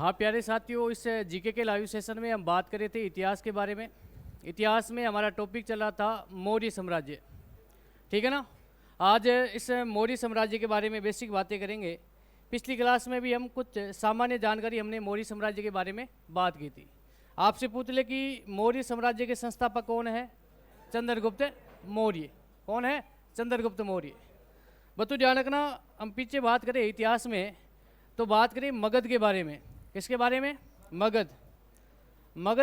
हाँ प्यारे साथियों, इस जीके के लाइव सेशन में हम बात कर रहे थे इतिहास के बारे में। इतिहास में हमारा टॉपिक चला था मौर्य साम्राज्य, ठीक है ना। आज इस मौर्य साम्राज्य के बारे में बेसिक बातें करेंगे। पिछली क्लास में भी हम कुछ सामान्य जानकारी हमने मौर्य साम्राज्य के बारे में बात की थी। आपसे पूछ ले कि मौर्य साम्राज्य के संस्थापक कौन है? चंद्रगुप्त मौर्य। कौन है? चंद्रगुप्त मौर्य। बतू ध्यान रखना, हम पीछे बात करें इतिहास में तो बात करें मगध के बारे में। किसके बारे में? मगध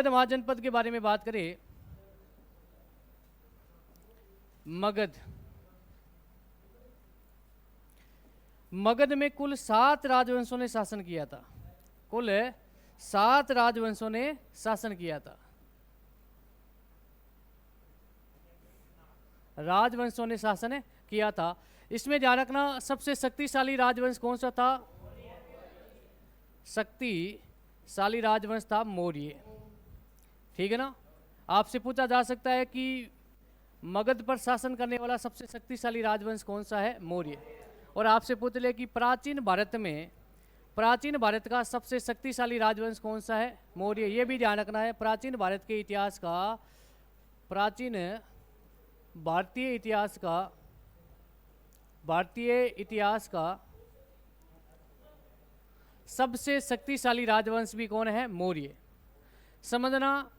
महाजनपद के बारे में बात करें। मगध में कुल 7 राजवंशों ने शासन किया था। कुल 7 राजवंशों ने शासन किया था। राजवंशों ने शासन किया था। इसमें ध्यान रखना, सबसे शक्तिशाली राजवंश कौन सा था? शक्तिशाली राजवंश था मौर्य, ठीक है ना। आपसे पूछा जा सकता है कि मगध पर शासन करने वाला सबसे शक्तिशाली राजवंश कौन सा है? मौर्य। और आपसे पूछ ले कि प्राचीन भारत का सबसे शक्तिशाली राजवंश कौन सा है? मौर्य। ये भी ध्यान रखना है, प्राचीन भारत के इतिहास का, प्राचीन भारतीय इतिहास का सबसे शक्तिशाली राजवंश भी कौन है? मौर्य। समझना,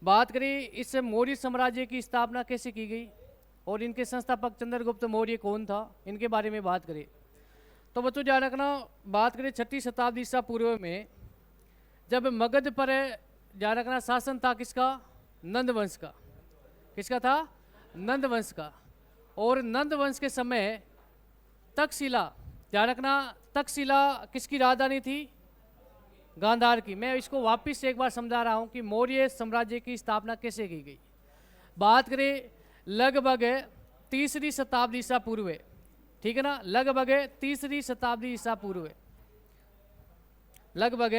बात करें इस मौर्य साम्राज्य की स्थापना कैसे की गई और इनके संस्थापक चंद्रगुप्त मौर्य कौन था, इनके बारे में बात करें तो बच्चों ध्यान रखना, बात करें 6वीं शताब्दी ईसा पूर्व में जब मगध पर ध्यान रखना शासन था किसका? नंद वंश का। किसका था? नंद वंश का। और नंद वंश के समय तक्षशिला, ध्यान रखना, तक्षशिला किसकी राजधानी थी? गांधार की। मैं इसको वापस से एक बार समझा रहा हूं कि मौर्य साम्राज्य की स्थापना कैसे की गई। बात करें लगभग 3री शताब्दी ईसा पूर्व, ठीक है ना, लगभग 3री शताब्दी ईसा पूर्व, लगभग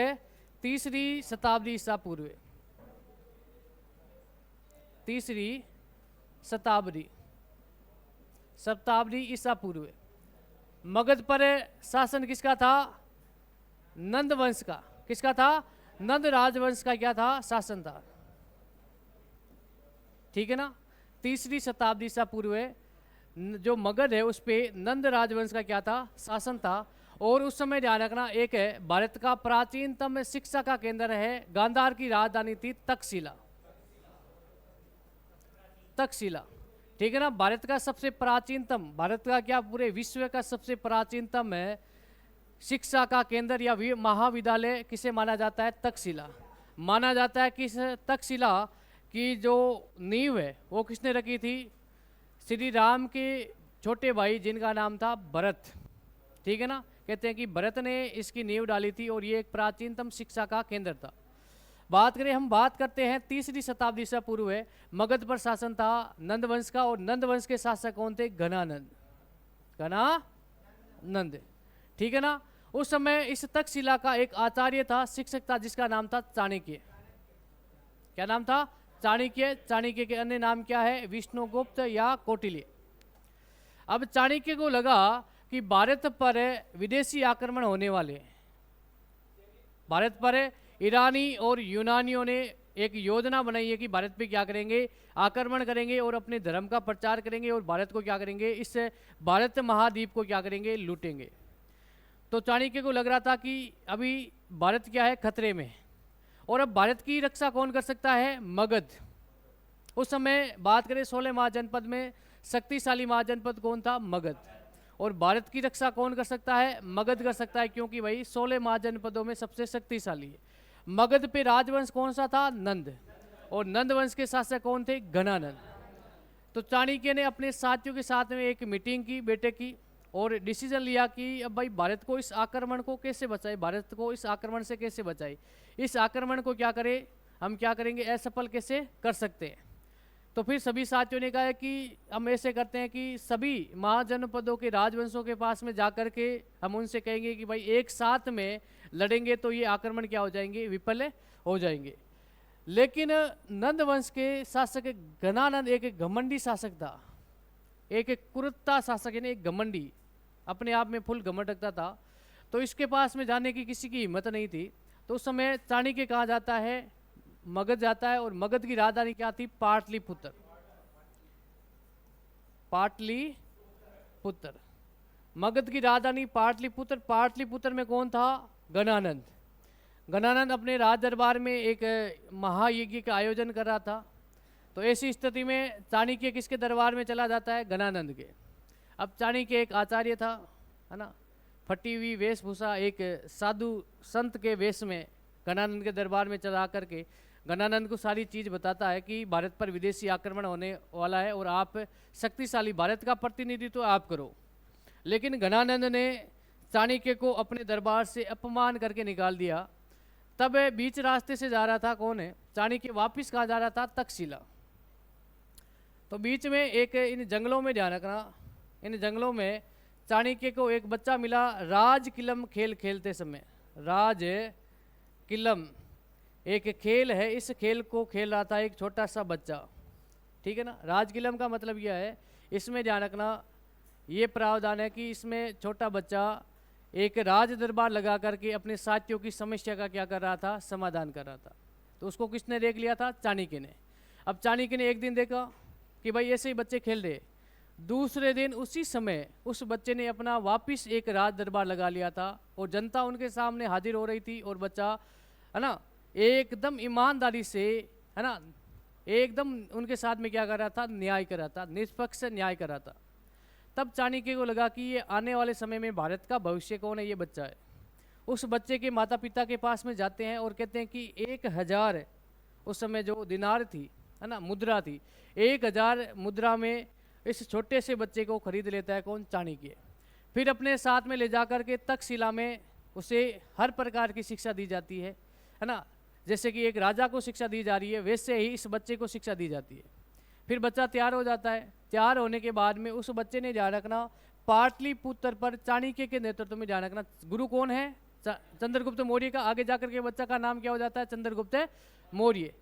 3री शताब्दी ईसा पूर्व, 3री शताब्दी ईसा पूर्व मगध पर शासन किसका था? नंद वंश का। किसका था? नंद राजवंश का क्या था? शासन था, ठीक है ना। 3री शताब्दी ईसा पूर्व जो मगध है उस पे नंद राजवंश का क्या था? शासन था। और उस समय ध्यान रखना, एक है भारत का प्राचीनतम शिक्षा का केंद्र है, गांधार की राजधानी थी तक्षशिला, ठीक है ना। भारत का सबसे प्राचीनतम, भारत का क्या पूरे विश्व का सबसे प्राचीनतम है शिक्षा का केंद्र या महाविद्यालय किसे माना जाता है? तक्षशिला माना जाता है। किस तक्षशिला की जो नींव है वो किसने रखी थी? श्री राम के छोटे भाई जिनका नाम था भरत, ठीक है ना। कहते हैं कि भरत ने इसकी नींव डाली थी और ये एक प्राचीनतम शिक्षा का केंद्र था। हम बात करते हैं 3री शताब्दी से पूर्व है, मगध पर शासन था नंद वंश का। और नंद वंश के शासक कौन थे? घनानंद, ठीक है ना। उस समय इस तक्षशिला का एक आचार्य था, शिक्षक था, जिसका नाम था चाणक्य। क्या नाम था? चाणक्य। चाणक्य के अन्य नाम क्या है? विष्णुगुप्त या कौटिल्य। अब चाणक्य को लगा कि भारत पर विदेशी आक्रमण होने वाले, भारत पर ईरानी और यूनानियों ने एक योजना बनाई है कि भारत पे क्या करेंगे? आक्रमण करेंगे और अपने धर्म का प्रचार करेंगे और भारत को क्या करेंगे? इस भारत महाद्वीप को क्या करेंगे? लूटेंगे। तो चाणक्य को लग रहा था कि अभी भारत क्या है? खतरे में। और अब भारत की रक्षा कौन कर सकता है? मगध। उस समय बात करें 16 महाजनपद में शक्तिशाली महाजनपद कौन था? मगध। और भारत की रक्षा कौन कर सकता है? मगध कर सकता है, क्योंकि भाई 16 महाजनपदों में सबसे शक्तिशाली है। मगध पे राजवंश कौन सा था? नंद। और नंद वंश के शासक कौन थे? घनानंद। तो चाणक्य ने अपने साथियों के साथ में एक मीटिंग की, बैठक की, और डिसीजन लिया कि अब भाई भारत को इस आक्रमण को कैसे बचाए, भारत को इस आक्रमण से कैसे बचाए, इस आक्रमण को क्या करें, हम क्या करेंगे, असफल कैसे कर सकते हैं। तो फिर सभी साथियों ने कहा कि हम ऐसे करते हैं कि सभी महाजनपदों के राजवंशों के पास में जाकर के हम उनसे कहेंगे कि भाई एक साथ में लड़ेंगे तो ये आक्रमण क्या हो जाएंगे? विफल हो जाएंगे। लेकिन नंद वंश के शासक घनानंद एक घमंडी शासक था, एक कुरुत्ता शासक, यानी एक घमंडी, अपने आप में फुल घमंड रखता था। तो इसके पास में जाने की किसी की हिम्मत नहीं थी। तो उस समय चाणक्य कहा जाता है मगध जाता है, और मगध की राजधानी क्या थी? पाटलिपुत्र। पाटलिपुत्र, मगध की राजधानी पाटलिपुत्र। पाटलिपुत्र में कौन था? गणानंद। गणानंद अपने राज दरबार में एक महायज्ञ का आयोजन कर रहा था। तो ऐसी स्थिति में चाणक्य किसके दरबार में चला जाता है? गणानंद के। अब चाणक्य एक आचार्य था, है ना, फटी हुई वेशभूषा, एक साधु संत के वेश में गणानंद के दरबार में चला करके गणानंद को सारी चीज़ बताता है कि भारत पर विदेशी आक्रमण होने वाला है और आप शक्तिशाली भारत का प्रतिनिधित्व आप करो। लेकिन गणानंद ने चाणक्य को अपने दरबार से अपमान करके निकाल दिया। तब बीच रास्ते से जा रहा था कौन है? चाणक्य वापिस कहाँ जा रहा था? तक्षशिला। तो बीच में एक इन जंगलों में ध्यान रखना, इन जंगलों में चाणक्य को एक बच्चा मिला राज किलम खेल खेलते समय। राज किलम एक खेल है, इस खेल को खेल रहा था एक छोटा सा बच्चा, ठीक है ना। राज किलम का मतलब यह है, इसमें ध्यान रखना ये प्रावधान है कि इसमें छोटा बच्चा एक राज दरबार लगा करके अपने साथियों की समस्या का क्या कर रहा था? समाधान कर रहा था। तो उसको किसने देख लिया था? चाणक्य ने। अब चाणक्य ने एक दिन देखा कि भाई ऐसे ही बच्चे खेल रहे। दूसरे दिन उसी समय उस बच्चे ने अपना वापिस एक राज दरबार लगा लिया था और जनता उनके सामने हाजिर हो रही थी और बच्चा, है ना, एकदम ईमानदारी से, है ना, एकदम उनके साथ में क्या कर रहा था? न्याय कर रहा था, निष्पक्ष न्याय कर रहा था। तब चाणक्य को लगा कि ये आने वाले समय में भारत का भविष्य कौन है? ये बच्चा है। उस बच्चे के माता पिता के पास में जाते हैं और कहते हैं कि 1000 उस समय जो दिनार थी, है ना, मुद्रा थी, 1000 मुद्रा में इस छोटे से बच्चे को खरीद लेता है कौन? चाणक्य। फिर अपने साथ में ले जा कर के तक्षशिला में उसे हर प्रकार की शिक्षा दी जाती है ना। जैसे कि एक राजा को शिक्षा दी जा रही है, वैसे ही इस बच्चे को शिक्षा दी जाती है। फिर बच्चा तैयार हो जाता है। तैयार होने के बाद में उस बच्चे ने ध्यान रखना पाटलिपुत्र पर चाणक्य के नेतृत्व में ध्यान रखना, गुरु कौन है? चंद्रगुप्त मौर्य का। आगे जाकर के बच्चा का नाम क्या हो जाता है? चंद्रगुप्त मौर्य।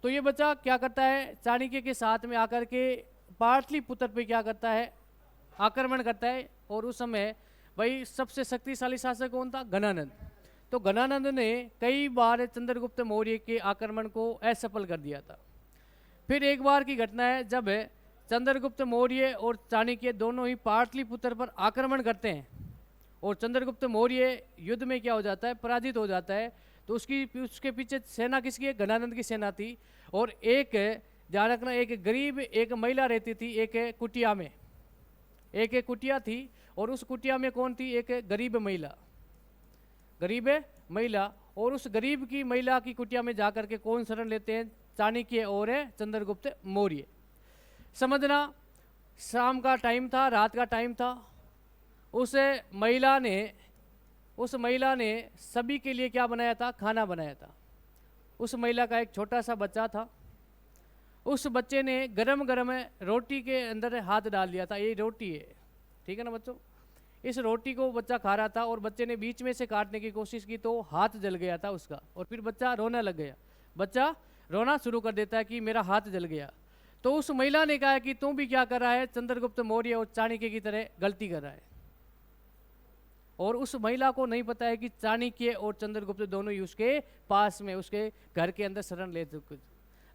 तो ये बच्चा क्या करता है? चाणक्य के साथ में आकर के पाटलिपुत्र पे क्या करता है? आक्रमण करता है। और उस समय भाई सबसे शक्तिशाली शासक कौन था? गणानंद। तो गणानंद ने कई बार चंद्रगुप्त मौर्य के आक्रमण को असफल कर दिया था। फिर एक बार की घटना है जब चंद्रगुप्त मौर्य और चाणक्य दोनों ही पाटलिपुत्र पर आक्रमण करते हैं और चंद्रगुप्त मौर्य युद्ध में क्या हो जाता है? पराजित हो जाता है। तो उसके पीछे सेना किसकी है? गणानंद की सेना थी। और एक ध्यान रखना, एक गरीब एक महिला रहती थी एक कुटिया में। एक कुटिया थी और उस कुटिया में कौन थी? एक गरीब महिला। गरीब महिला। और उस गरीब की महिला की कुटिया में जाकर के कौन शरण लेते हैं? चाणक्य और चंद्रगुप्त मौर्य। समझना, शाम का टाइम था, रात का टाइम था। उस महिला ने सभी के लिए क्या बनाया था? खाना बनाया था। उस महिला का एक छोटा सा बच्चा था। उस बच्चे ने गरम गरम रोटी के अंदर हाथ डाल दिया था। ये रोटी है, ठीक है ना बच्चों। इस रोटी को बच्चा खा रहा था और बच्चे ने बीच में से काटने की कोशिश की तो हाथ जल गया था उसका, और फिर बच्चा रोने लग गया। बच्चा रोना शुरू कर देता है कि मेरा हाथ जल गया। तो उस महिला ने कहा कि तू भी क्या कर रहा है? चंद्रगुप्त मौर्य और चाणक्य की तरह गलती कर रहा है। और उस महिला को नहीं पता है कि चाणक्य और चंद्रगुप्त दोनों ही उसके पास में, उसके घर के अंदर शरण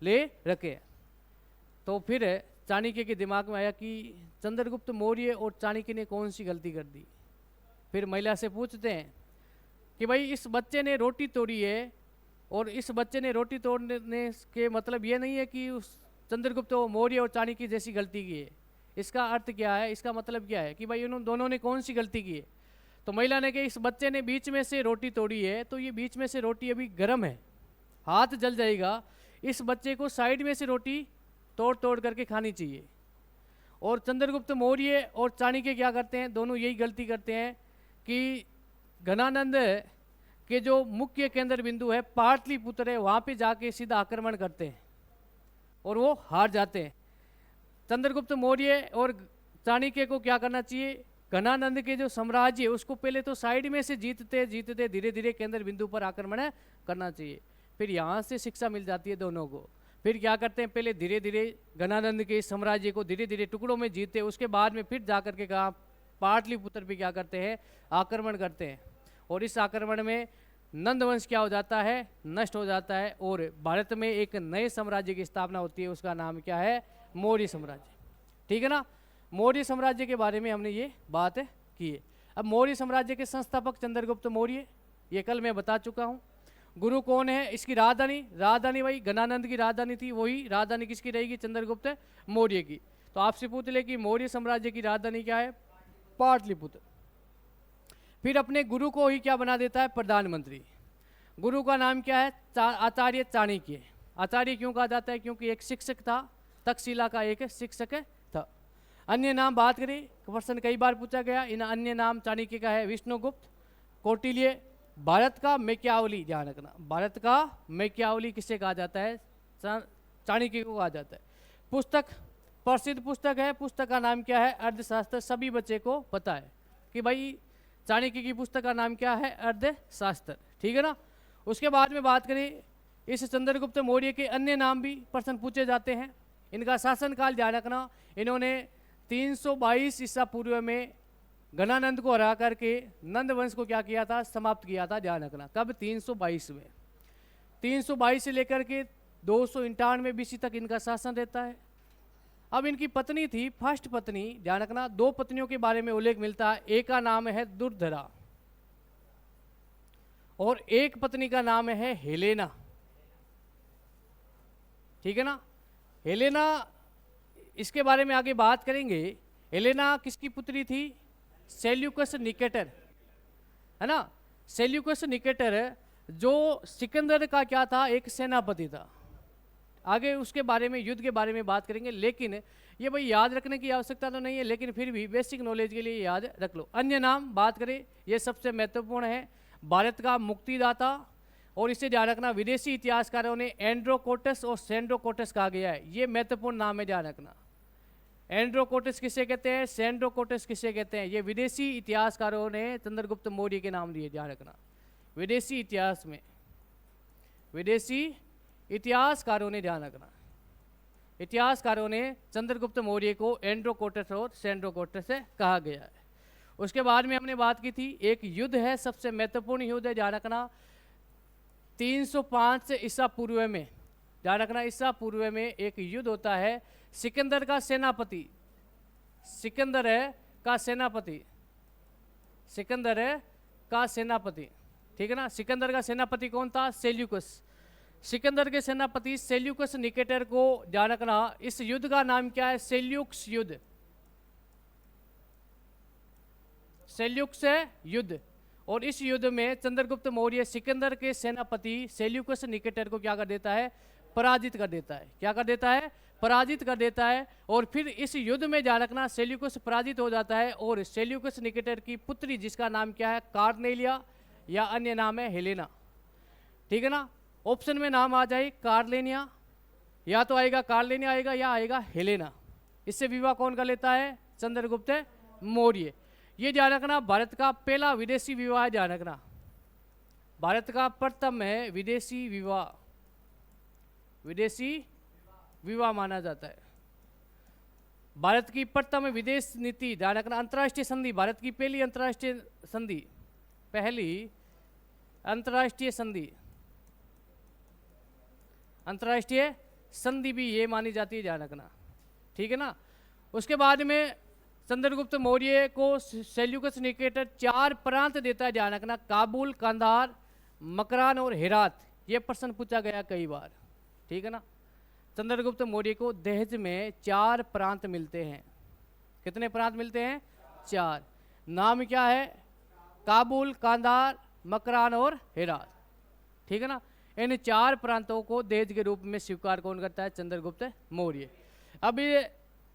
ले रखे। तो फिर चाणक्य के दिमाग में आया कि चंद्रगुप्त मौर्य और चाणक्य ने कौन सी गलती कर दी। फिर महिला से पूछते हैं कि भाई इस बच्चे ने रोटी तोड़ी है, और इस बच्चे ने रोटी तोड़ने के मतलब ये नहीं है कि उस चंद्रगुप्त मौर्य और चाणक्य जैसी गलती की है। इसका अर्थ क्या है? इसका मतलब क्या है कि भाई उन दोनों ने कौन सी गलती की है? तो महिला ने कहा इस बच्चे ने बीच में से रोटी तोड़ी है, तो ये बीच में से रोटी अभी गर्म है, हाथ जल जाएगा। इस बच्चे को साइड में से रोटी तोड़ तोड़ करके खानी चाहिए। और चंद्रगुप्त मौर्य और चाणक्य क्या करते हैं? दोनों यही गलती करते हैं कि गणानंद के जो मुख्य केंद्र बिंदु है पाटलिपुत्र है, वहाँ पे जाके सीधा आक्रमण करते हैं और वो हार जाते हैं। चंद्रगुप्त मौर्य और चाणक्य को क्या करना चाहिए? गणानंद के जो साम्राज्य है उसको पहले तो साइड में से जीतते जीतते धीरे धीरे केंद्र बिंदु पर आक्रमण करना चाहिए। फिर यहाँ से शिक्षा मिल जाती है दोनों को। फिर क्या करते हैं? पहले धीरे धीरे गणानंद के साम्राज्य को धीरे धीरे टुकड़ों में जीते, उसके बाद में फिर जा करके कहा पाटलिपुत्र पे क्या करते हैं? आक्रमण करते हैं। और इस आक्रमण में नंद वंश क्या हो जाता है, नष्ट हो जाता है और भारत में एक नए साम्राज्य की स्थापना होती है, उसका नाम क्या है, मौर्य साम्राज्य। ठीक है ना, मौर्य साम्राज्य के बारे में हमने ये बात की है। अब मौर्य साम्राज्य के संस्थापक चंद्रगुप्त मौर्य, ये कल मैं बता चुका हूँ। गुरु कौन है, इसकी राजधानी वही गणानंद की राजधानी थी, वही राजधानी किसकी रहेगी, चंद्रगुप्त मौर्य की। तो आपसे पूछ ले कि मौर्य साम्राज्य की राजधानी क्या है, पाटलिपुत्र। फिर अपने गुरु को ही क्या बना देता है, प्रधानमंत्री। गुरु का नाम क्या है, आचार्य चाणक्य। आचार्य क्यों कहा जाता है, क्योंकि एक शिक्षक था, तक्षशिला का एक शिक्षक था। अन्य नाम बात करें, प्रश्न कई बार पूछा गया, इन अन्य नाम चाणक्य का है विष्णुगुप्त, कौटिल्य, भारत का मैकियावली। ध्यान रखना, भारत का मैकियावली किसे कहा जाता है, चाणक्य को कहा जाता है। पुस्तक, प्रसिद्ध पुस्तक है, पुस्तक का नाम क्या है, अर्थशास्त्र। सभी बच्चे को पता है कि भाई चाणक्य की पुस्तक का नाम क्या है, अर्थशास्त्र। ठीक है ना। उसके बाद में बात करें, इस चंद्रगुप्त मौर्य के अन्य नाम भी प्रश्न पूछे जाते हैं। इनका शासनकाल ध्यान रखना, इन्होंने 322 ईसा पूर्व में गणानंद को हरा करके नंद वंश को क्या किया था, समाप्त किया था। ध्यान रखना, कब, 322 में। 322 से लेकर के 298 BC तक इनका शासन रहता है। अब इनकी पत्नी थी, फर्स्ट पत्नी, ध्यान रखना, 2 पत्नियों के बारे में उल्लेख मिलता है। एक का नाम है दुर्धरा और एक पत्नी का नाम है हेलेना। ठीक है ना, हेलेना, इसके बारे में आगे बात करेंगे। हेलेना किसकी पुत्री थी, सेल्यूकस निकेटर, है ना। सेल्यूकस निकेटर जो सिकंदर का क्या था, एक सेनापति था। आगे उसके बारे में, युद्ध के बारे में बात करेंगे, लेकिन ये भाई याद रखने की आवश्यकता तो नहीं है, लेकिन फिर भी बेसिक नॉलेज के लिए याद रख लो। अन्य नाम बात करें, ये सबसे महत्वपूर्ण है, भारत का मुक्तिदाता। और इसे ध्यान रखना, विदेशी इतिहासकारों ने एंड्रोकोटस और सेंड्रोकोटस कहा गया है, ये महत्वपूर्ण नाम है, ध्यान रखना। एंड्रोकोटस किसे कहते हैं, सेंड्रोकोटस किसे कहते हैं, ये विदेशी इतिहासकारों ने चंद्रगुप्त मौर्य के नाम दिए। ध्यान रखना, विदेशी इतिहास में, विदेशी इतिहासकारों ने, ध्यान रखना, इतिहासकारों ने चंद्रगुप्त मौर्य को एंड्रोकोटस और सेंड्रोकोटस से कहा गया है। उसके बाद में हमने बात की थी, एक युद्ध है, सबसे महत्वपूर्ण युद्ध है, ध्यान रखना, 305 ईसा पूर्व में। ध्यान रखना, ईसा पूर्व में एक युद्ध होता है, सिकंदर का सेनापति, सिकंदर है का सेनापति, सिकंदर है का सेनापति। ठीक है ना, सिकंदर का सेनापति कौन था, सेल्यूकस। सिकंदर के सेनापति सेल्यूकस निकेटर को, ध्यान रखना, इस युद्ध का नाम क्या है, सेल्यूक्स युद्ध, सेल्यूक्स युद्ध। और इस युद्ध में चंद्रगुप्त मौर्य सिकंदर के सेनापति सेल्यूकस निकेटर को क्या कर देता है, पराजित कर देता है। क्या कर देता है, पराजित कर देता है। और फिर इस युद्ध में ध्यान रखना, सेल्यूकस पराजित हो जाता है और सेल्यूकस निकेटर की पुत्री, जिसका नाम क्या है, कार्नेलिया, या अन्य नाम है हेलेना। ठीक है ना, ऑप्शन में नाम आ जाए कार्लेनिया, या तो आएगा कार्लेनिया आएगा या आएगा हेलेना। इससे विवाह कौन कर लेता है, चंद्रगुप्त मौर्य। ये ध्यान रखना, भारत का पहला विदेशी विवाह है, ध्यान रखना, भारत का प्रथम है विदेशी विवाह, विदेशी विवाह माना जाता है। भारत की प्रथम विदेश नीति, ध्यान रखना, अंतर्राष्ट्रीय संधि, भारत की पहली अंतर्राष्ट्रीय संधि, पहली अंतर्राष्ट्रीय संधि, अंतर्राष्ट्रीय संधि भी ये मानी जाती है, ध्यान रखना। ठीक है ना। उसके बाद में चंद्रगुप्त मौर्य को सेल्यूकस निकेटर 4 प्रांत देता है, ध्यान रखना, काबुल, कंधार, मकरान और हेरात। ये प्रश्न पूछा गया कई बार। ठीक है ना, चंद्रगुप्त मौर्य को दहेज में 4 प्रांत मिलते हैं। कितने प्रांत मिलते हैं, 4। नाम क्या है, काबुल, कंधार, मकरान और हेरात। ठीक है ना, इन 4 प्रांतों को दहेज के रूप में स्वीकार कौन करता है, चंद्रगुप्त मौर्य। अब ये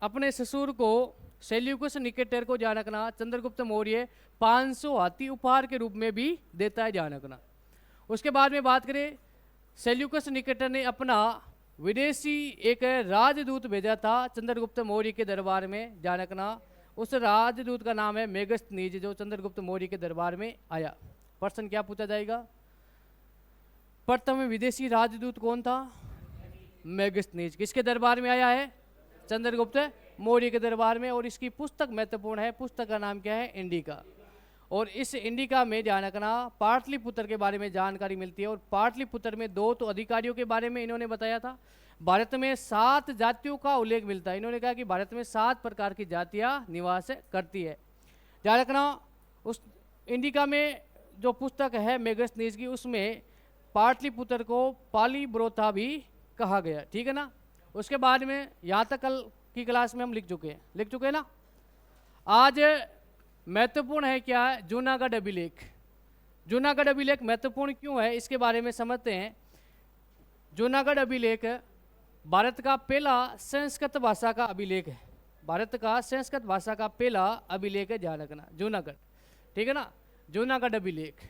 अपने ससुर को, सेल्यूकस निकेटर को, ध्यान रखना, चंद्रगुप्त मौर्य 500 हाथी उपहार के रूप में भी देता है, ध्यान रखना। उसके बाद में बात करें, सेल्यूकस निकेटर ने अपना विदेशी एक राजदूत भेजा था चंद्रगुप्त मौर्य के दरबार में, ध्यान रखना, उस राजदूत का नाम है मेगस्थनीज, जो चंद्रगुप्त मौर्य के दरबार में आया। प्रश्न क्या पूछा जाएगा, प्रथम विदेशी राजदूत कौन था, मेगस्थनीज। किसके दरबार में आया है, चंद्रगुप्त मौर्य के दरबार में। और इसकी पुस्तक महत्वपूर्ण है, पुस्तक का नाम क्या है, इंडिका। और इस इंडिका में ध्यान रखना पाटलिपुत्र के बारे में जानकारी मिलती है। और पाटलिपुत्र में 2 तो अधिकारियों के बारे में इन्होंने बताया था। भारत में 7 जातियों का उल्लेख मिलता है। इन्होंने कहा कि भारत में 7 प्रकार की जातियां निवास करती है। ध्यान रखना उस इंडिका में जो पुस्तक है मेगस्थनीज की, उसमें पाटलिपुत्र को पालीब्रोथा भी कहा गया। ठीक है ना। उसके बाद में यहाँ तक कल की क्लास में हम लिख चुके हैं ना। आज महत्वपूर्ण है क्या है, जूनागढ़ अभिलेख। जूनागढ़ अभिलेख महत्वपूर्ण क्यों है इसके बारे में समझते हैं। जूनागढ़ अभिलेख भारत का पहला संस्कृत भाषा का अभिलेख है। भारत का संस्कृत भाषा का पहला अभिलेख है, ध्यान रखना जूनागढ़। ठीक है ना, जूनागढ़ अभिलेख।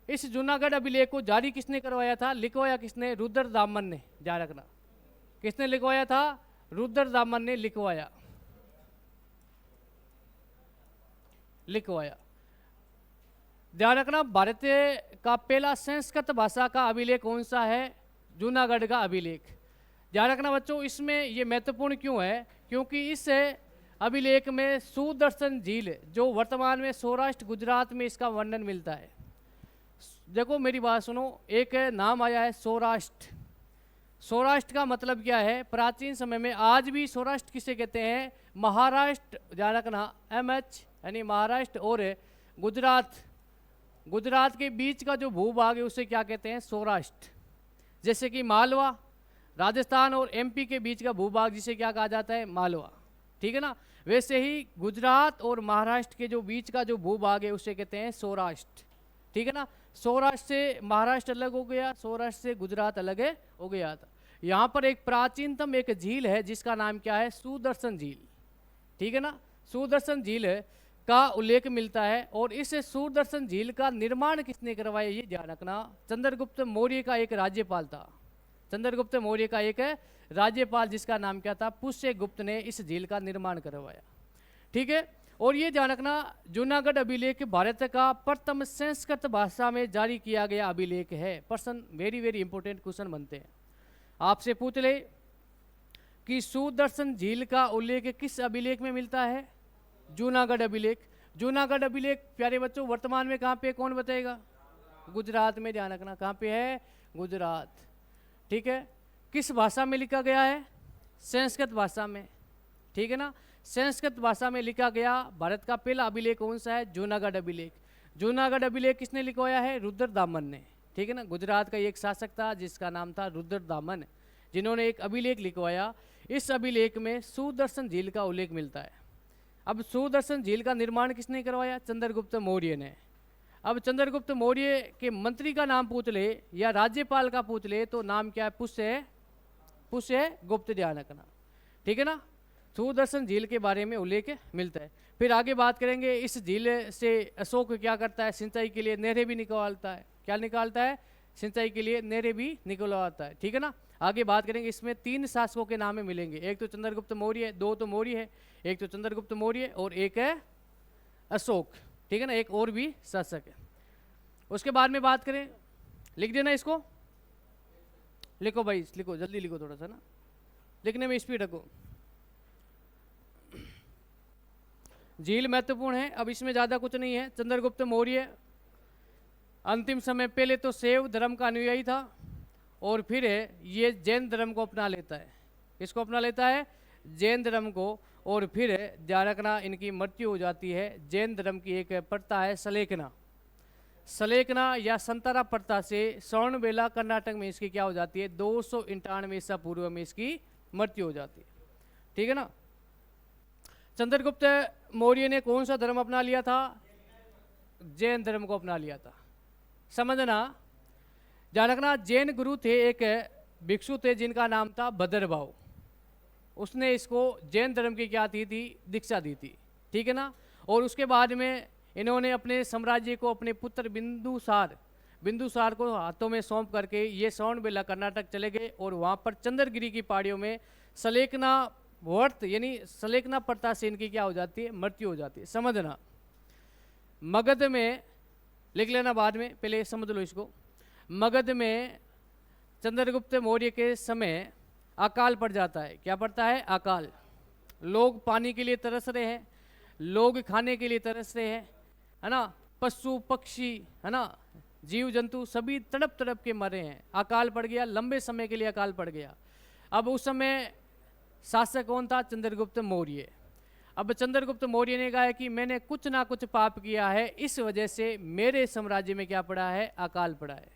इस जूनागढ़ अभिलेख को जारी किसने करवाया था, लिखवाया किसने, रुद्रदामन ने। ध्यान रखना किसने लिखवाया था, रुद्रदामन ने लिखवाया। ध्यान रखना भारत का पहला संस्कृत भाषा का अभिलेख कौन सा है, जूनागढ़ का अभिलेख। ध्यान रखना बच्चों, इसमें ये महत्वपूर्ण क्यों है, क्योंकि इस अभिलेख में सुदर्शन झील जो वर्तमान में सौराष्ट्र गुजरात में इसका वर्णन मिलता है। देखो मेरी बात सुनो, एक नाम आया है सौराष्ट्र। सौराष्ट्र का मतलब क्या है, प्राचीन समय में, आज भी सौराष्ट्र किसे कहते हैं, महाराष्ट्र। ध्यान रखना MH यानी महाराष्ट्र और गुजरात के बीच का जो भूभाग है उसे क्या कहते हैं, सौराष्ट्र। जैसे कि मालवा, राजस्थान और MP के बीच का भूभाग जिसे क्या कहा जाता है, मालवा। ठीक है ना। वैसे ही गुजरात और महाराष्ट्र के जो बीच का जो भूभाग है उसे कहते हैं सौराष्ट्र। ठीक है ना। सौराष्ट्र से महाराष्ट्र अलग हो गया, सौराष्ट्र से गुजरात अलग हो गया था। यहाँ पर एक प्राचीनतम एक झील है जिसका नाम क्या है, सुदर्शन झील। ठीक है ना। सुदर्शन झील का उल्लेख मिलता है। और इस सुदर्शन झील का निर्माण किसने करवाया, ये ध्यान रखना, चंद्रगुप्त मौर्य का एक राज्यपाल था। चंद्रगुप्त मौर्य का एक राज्यपाल जिसका नाम क्या था, पुष्यगुप्त ने इस झील का निर्माण करवाया। ठीक है। और ये ध्यान रखना जूनागढ़ अभिलेख भारत का प्रथम संस्कृत भाषा में जारी किया गया अभिलेख है। Person very very important question बनते हैं, आपसे पूछ ले कि सुदर्शन झील का उल्लेख किस अभिलेख में मिलता है, जूनागढ़ अभिलेख। जूनागढ़ अभिलेख प्यारे बच्चों वर्तमान में कहाँ पे, कौन बताएगा, गुजरात में। ध्यान रखना कहाँ पे है, गुजरात। ठीक है। किस भाषा में लिखा गया है, संस्कृत भाषा में। ठीक है ना, संस्कृत भाषा में लिखा गया। भारत का पहला अभिलेख कौन सा है, जूनागढ़ अभिलेख। जूनागढ़ अभिलेख किसने लिखवाया है, रुद्रदामन ने। ठीक है ना। गुजरात का एक शासक था जिसका नाम था रुद्रदामन, जिन्होंने एक अभिलेख लिखवाया। इस अभिलेख में सुदर्शन झील का उल्लेख मिलता है। अब सुदर्शन झील का निर्माण किसने करवाया, चंद्रगुप्त मौर्य ने। अब चंद्रगुप्त मौर्य के मंत्री का नाम पूछ ले या राज्यपाल का पूछ ले तो नाम क्या है, पुष्यगुप्त। ध्यान रखना। ठीक है ना। सुदर्शन झील के बारे में उल्लेख मिलता है। फिर आगे बात करेंगे, इस झील से अशोक क्या करता है, सिंचाई के लिए नहरें भी निकालता है। क्या निकालता है, सिंचाई के लिए नहरें भी निकलवाता है। ठीक है ना। आगे बात करेंगे, इसमें 3 शासकों के नाम मिलेंगे, एक तो चंद्रगुप्त मौर्य है, 2 तो मौर्य है, एक तो चंद्रगुप्त मौर्य और एक है अशोक। ठीक है ना, एक और भी शासक है। उसके बाद में बात करें, लिख देना इसको, लिखो भाई, लिखो जल्दी लिखो, थोड़ा सा ना लिखने में स्पीड रखो। झील महत्वपूर्ण है। अब इसमें ज़्यादा कुछ नहीं है। चंद्रगुप्त मौर्य अंतिम समय पहले तो शैव धर्म का अनुयायी था और फिर ये जैन धर्म को अपना लेता है। किसको अपना लेता है, जैन धर्म को। और फिर ध्यान रखना इनकी मृत्यु हो जाती है। जैन धर्म की एक प्रथा है सलेकना या संतारा प्रथा से स्वर्णबेला कर्नाटक में इसकी क्या हो जाती है, 291 ईसा पूर्व में इसकी मृत्यु हो जाती है। ठीक है ना। चंद्रगुप्त मौर्य ने कौन सा धर्म अपना लिया था, जैन धर्म को अपना लिया था। समझना, ध्यान रखना, जैन गुरु थे, एक भिक्षु थे जिनका नाम था भद्रभाव। उसने इसको जैन धर्म की क्या थी दीक्षा दी थी। ठीक है ना। और उसके बाद में इन्होंने अपने साम्राज्य को अपने पुत्र बिंदुसार को हाथों में सौंप करके ये श्रवणबेला कर्नाटक चले गए और वहाँ पर चंद्रगिरी की पहाड़ियों में सलेकना व्रत यानी सलेकना प्रथा से इनकी क्या हो जाती है, मृत्यु हो जाती है। समझना, मगध में लिख लेना बाद में, पहले समझ लो इसको। मगध में चंद्रगुप्त मौर्य के समय अकाल पड़ जाता है। क्या पड़ता है, अकाल। लोग पानी के लिए तरस रहे हैं, लोग खाने के लिए तरस रहे हैं, है ना। पशु पक्षी है ना, जीव जंतु सभी तड़प तड़प के मरे हैं। अकाल पड़ गया, लंबे समय के लिए अकाल पड़ गया। अब उस समय शासक कौन था? चंद्रगुप्त मौर्य। अब चंद्रगुप्त मौर्य ने कहा है कि मैंने कुछ ना कुछ पाप किया है, इस वजह से मेरे साम्राज्य में क्या पड़ा है? अकाल पड़ा है।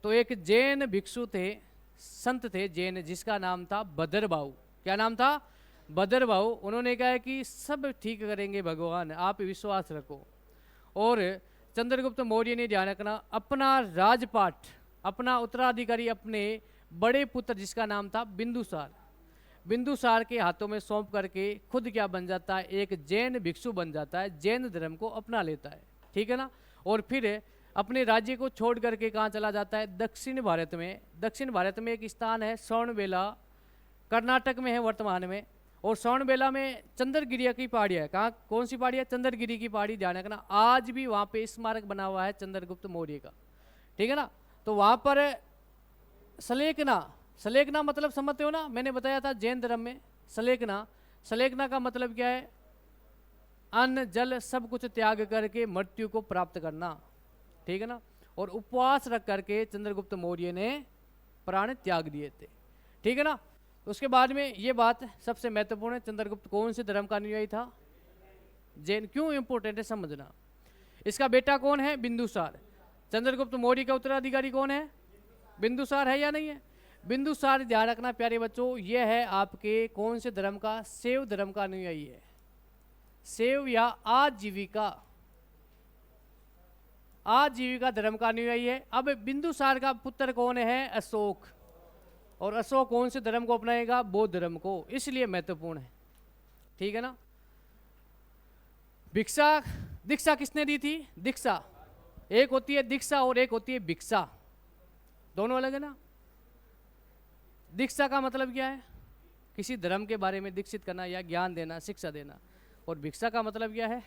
तो एक जैन भिक्षु थे, संत थे जैन, जिसका नाम था भद्रबाहु। क्या नाम था? भद्रबाहु। उन्होंने कहा है कि सब ठीक करेंगे भगवान, आप विश्वास रखो। और चंद्रगुप्त मौर्य ने ध्यान रखना, अपना राजपाट, अपना उत्तराधिकारी अपने बड़े पुत्र जिसका नाम था बिंदुसार, बिंदुसार के हाथों में सौंप करके खुद क्या बन जाता है? एक जैन भिक्षु बन जाता है, जैन धर्म को अपना लेता है। ठीक है ना। और फिर अपने राज्य को छोड़ करके कहाँ चला जाता है? दक्षिण भारत में। दक्षिण भारत में एक स्थान है श्रवणबेला, कर्नाटक में है वर्तमान में। और श्रवणबेला में चंद्रगिरी की पहाड़ी है। कहाँ? कौन सी पहाड़ी है? चंद्रगिरी की पहाड़ी। ध्यान रखना, आज भी वहाँ पे स्मारक बना हुआ है चंद्रगुप्त मौर्य का। ठीक है ना। तो वहाँ पर सलेखना, सलेखना मतलब समझते हो ना, मैंने बताया था जैन धर्म में सलेखना, सलेखना का मतलब क्या है? अन्न जल सब कुछ त्याग करके मृत्यु को प्राप्त करना। ठीक है ना। और उपवास रख करके चंद्रगुप्त मौर्य ने प्राण त्याग दिए थे। ठीक है ना। उसके बाद में ये बात सबसे महत्वपूर्ण है, चंद्रगुप्त कौन से धर्म का अनुयायी था? जैन। क्यों इंपॉर्टेंट है समझना। इसका बेटा कौन है? बिंदुसार। चंद्रगुप्त मौर्य का उत्तराधिकारी कौन है? बिंदुसार है या नहीं है? बिंदुसार, ध्यान रखना प्यारे बच्चों, यह है आपके कौन से धर्म का? शैव धर्म का अनुयायी है। शैव या आजीविका, आजीविका धर्म का अनुयायी है। अब बिंदुसार का पुत्र कौन है? अशोक। और अशोक कौन से धर्म को अपनाएगा? बौद्ध धर्म को। इसलिए महत्वपूर्ण है। ठीक है ना। भिक्षा, दीक्षा किसने दी थी? दीक्षा एक होती है दीक्षा और एक होती है भिक्षा, दोनों अलग है ना। दीक्षा का मतलब क्या है? किसी धर्म के बारे में दीक्षित करना या ज्ञान देना, शिक्षा देना। और भिक्षा का मतलब क्या है?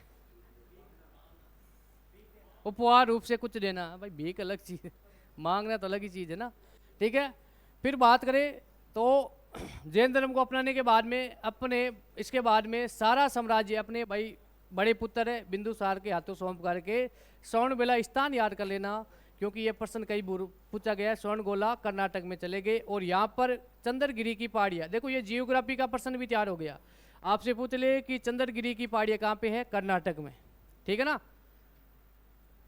उपहार रूप से कुछ देना। भाई भीख अलग चीज है, मांगना तो अलग ही चीज है ना। ठीक है। फिर बात करें तो जैन धर्म को अपनाने के बाद में अपने, इसके बाद में सारा साम्राज्य अपने भाई बड़े पुत्र है बिंदुसार के हाथों सौंप करके श्रवणबेला स्थान याद कर लेना, क्योंकि ये प्रश्न कई पूछा गया है। श्रवणबेला कर्नाटक में चले गए। और यहाँ पर चंद्रगिरी की पहाड़ियाँ, देखो ये जियोग्राफी का प्रश्न भी तैयार हो गया। आपसे पूछ ले कि चंद्रगिरी की पहाड़ियाँ कहाँ पे है? कर्नाटक में। ठीक है ना।